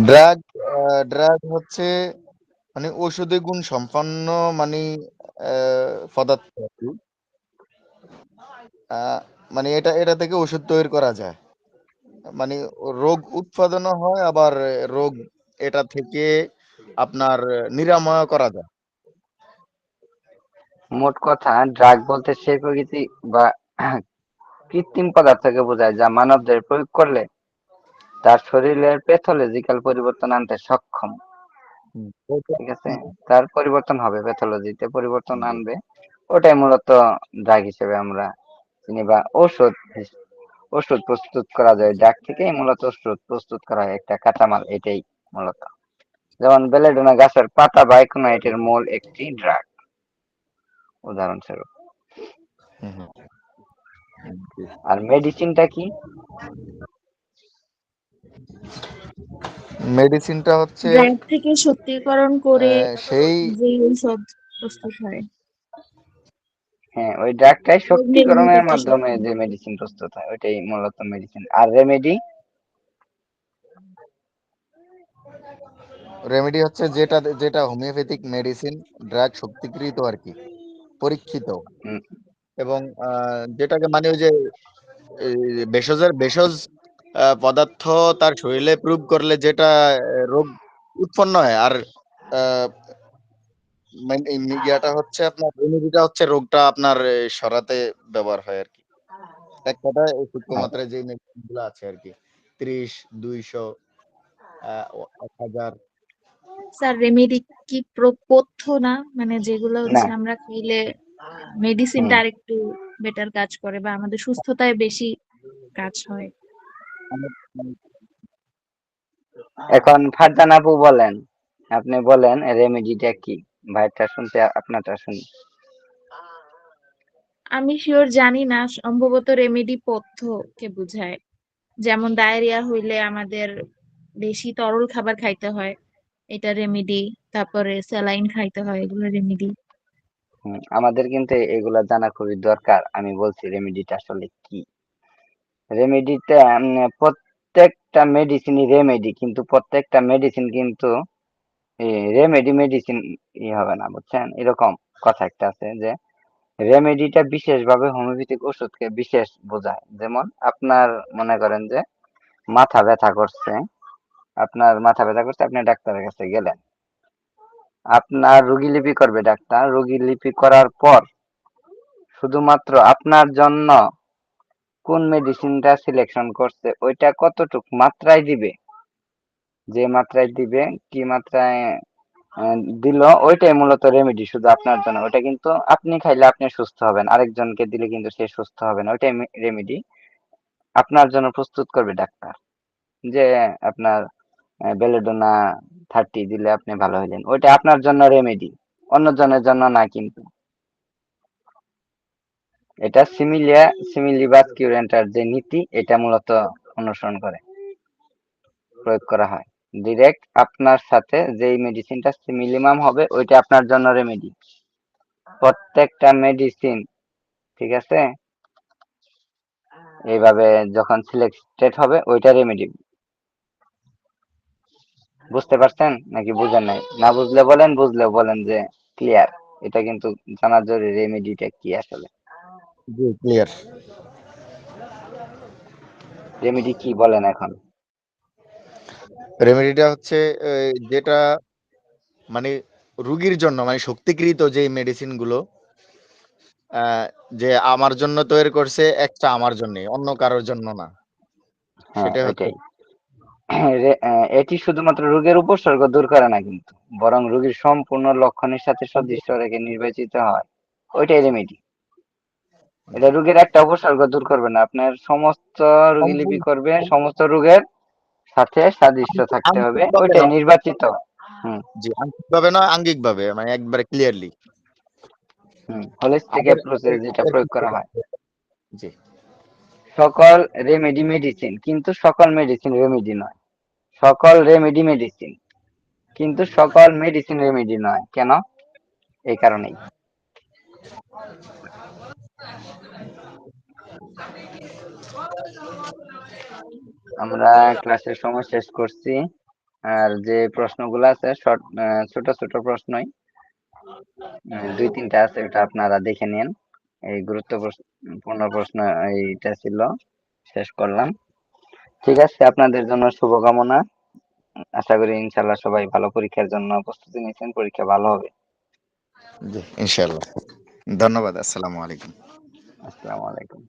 ড্রাগ, ড্রাগ হচ্ছে মানে ঔষধি গুণ সম্পন্ন, মানে পদার্থ আর কি। আহ, মানে এটা থেকে ওষুধ তৈরি করা যায়, মানে রোগ উৎপাদনও হয়, আবার রোগ এটা থেকে আপনার নিরাময় করা যায়। মোট কথা, ড্রাগ বলতে সেই প্রকৃতি বা কৃত্রিম পদার্থকে বোঝায় যা মানবদের প্রয়োগ করলে তার শরীরের প্যাথোলজিক্যাল পরিবর্তন আনতে সক্ষম, হুম। ঠিক আছে। তার পরিবর্তন হবে, প্যাথোলজিতে পরিবর্তন জি, আনবে, ওটাই মূলত ড্রাগ হিসেবে আমরা চিনি। বা ওষুধ প্রস্তুত করা যায় ড্রাগ থেকেই, মূলত ওষুধ প্রস্তুত করা হয় একটা কাঁচামাল, এটাই মূলত। যেমন বেলেডোনা গাছের পাতা বা এর মূল একটি ড্রাগ, উদাহরণস্বরূপ। হুম, হুম, জি। আর মেডিসিনটা কি? মেডিসিনটা হচ্ছে ড্রাগ থেকে শক্তিকরণ করে সেই যে ঔষধ প্রস্তুত হয়, হ্যাঁ, ওই ড্রাগটাই রোগ নির্মূল শক্তিকরণের করতে মাধ্যমে সক্ষম। যে মেডিসিন প্রস্তুত হয়, ওইটাই মূলত মেডিসিন। আর রেমেডি? রেমেডি হচ্ছে যেটা যেটা হোমিওপ্যাথিক মেডিসিন ড্রাগ শক্তিকৃত আর কি, পরীক্ষিত, হুম, এবং যেটাকে মানে ওই যে এই ভেষজ পদার্থ তার শরীরে প্রুভ করলে যেটা রোগ উৎপন্ন হয়। আর আহ, এই ইয়াটা হচ্ছে আপনার রেমেডিটা হচ্ছে রোগটা আপনার সরাতে ব্যবহার হয় আর কি। এক কথায় এই সূক্ষ্ম মাত্রায় যে মেডিসিন গুলো আছে আর কি, 30, 200, 1000। স্যার রেমেডি কি পথ্য না, মানে যেগুলো না। হচ্ছে আমরা খাইলে মেডিসিনটা হুম, আরেকটু বেটার কাজ করে বা আমাদের সুস্থতায় বেশি কাজ হয়? এখন ফারজান আপু বলেন, আপনি বলেন রেমেডিটা কি, ভাইটা শুনতে আপনারটা শুনি। আমি শিওর জানি না, সম্ভবত রেমেডি পথ্যকে বোঝায়। যেমন ডায়রিয়া হইলে আমাদের বেশি তরল খাবার খাইতে হয়, এটা রেমেডি। তারপরে স্যালাইন খাইতে হয়, এগুলো রেমেডি। আমাদের কিন্তু এগুলা জানা খুবই দরকার। আমি বলছি রেমেডিটা আসলে কি। রেমেডিটা প্রত্যেকটা মেডিসিনই রেমেডি, কিন্তু প্রত্যেকটা মেডিসিন কিন্তু রেমেডি মেডিসিন হবে না, বুঝছেন? এরকম কথা একটা আছে যে রেমেডিটা বিশেষভাবে হোমিওপ্যাথিক ওষুধকে বিশেষ বোঝায়। যেমন আপনার মনে করেন যে মাথা ব্যথা করছে, আপনি ডাক্তারের কাছে গেলেন, আপনার রোগীলিপি করবে ডাক্তার। রোগীলিপি করার পর শুধুমাত্র আপনার জন্য কোন মেডিসিনটা সিলেকশন করছে ওইটা কতটুক মাত্রায় দিবে, যে মাত্রায় দিবে, কি মাত্রায় দিল, ওইটাই মূলত রেমেডি শুধু আপনার জন্য। ওইটা কিন্তু আপনি খাইলে আপনি সুস্থ হবেন, আরেকজনকে দিলে কিন্তু সে সুস্থ হবে না। ওইটাই রেমেডি আপনার জন্য প্রস্তুত করবে ডাক্তার। যে আপনার বেলেডোনা 30 দিলে আপনি ভালো হইলেন, ওইটা আপনার জন্য রেমেডি, অন্য জনের জন্য না। কিন্তু এটা সিমিলিবাস কিউরেন্টার যে নীতি, এটা মূলত অনুসরণ করে প্রয়োগ করা হয়। ডিরেক্ট আপনার সাথে যেই মেডিসিনটা সিমিলিমাম হবে ওইটা আপনার জন্য রেমেডি। প্রত্যেকটা মেডিসিন, ঠিক আছে, এইভাবে যখন সিলেক্টেড হবে ওইটা রেমেডি। বুঝতে পারছেন নাকি বুঝেন নাই? না বুঝলে বলেন, বুঝলেও বলেন যে ক্লিয়ার। এটা কিন্তু জানা জরুরি রেমেডিটা কি আসলে। জি, ক্লিয়ার। রেমেডি কি বলেন এখন? রেমেডিটা হচ্ছে যেটা মানে রুগীর জন্য মানে শক্তিকৃত যে মেডিসিন গুলো যে আমার জন্য তৈরি করছে, একটা আমার জন্য, অন্য কারোর জন্য না। হ্যাঁ, সেটাই হচ্ছে। ওইটাই। এটি শুধুমাত্র রোগের উপসর্গ দূর করে না কিন্তু, বরং রোগীর সম্পূর্ণ লক্ষণের সাথে সাদৃশ্য রেখে নির্বাচিত হয়, ওইটাই রেমেডি। এটা রোগের একটা উপসর্গ দূর করবে না, আপনার সমস্ত রোগীলিপি করবে, সমস্ত রোগের সাথে সাদৃশ্য থাকতে হবে, আঙ্গিকভাবে ওইটাই নয়, নির্বাচিত। হুম জি আঙ্গিকভাবে নয়, আঙ্গিকভাবে মানে একবারে ক্লিয়ারলি। হোলিস্টিক আবার অ্যাপ্রোচে যেটা প্রয়োগ করা হয়। জি, সকল রেমেডি মেডিসিন, কিন্তু সকল মেডিসিন রেমেডি নয়। সকল রেমেডি মেডিসিন, কিন্তু সকল মেডিসিন রেমেডি নয়। কেন? এই কারণেই। আমরা ক্লাসের সময় শেষ করছি। আর যে প্রশ্নগুলো আছে ছোট ছোট প্রশ্নই, 2-3টা আছে, ওটা আপনারা দেখে নিন। এই গুরুত্বপূর্ণ প্রশ্ন এইটা ছিল, শেষ করলাম। ঠিক আছে, আপনাদের জন্য শুভকামনা। আশা করি ইনশাল্লাহ সবাই ভালো পরীক্ষার জন্য প্রস্তুতি নিচ্ছেন, পরীক্ষা ভালো হবে। জি, ইনশাআল্লাহ। ধন্যবাদ। আসসালামু আলাইকুম। আসসালামু আলাইকুম।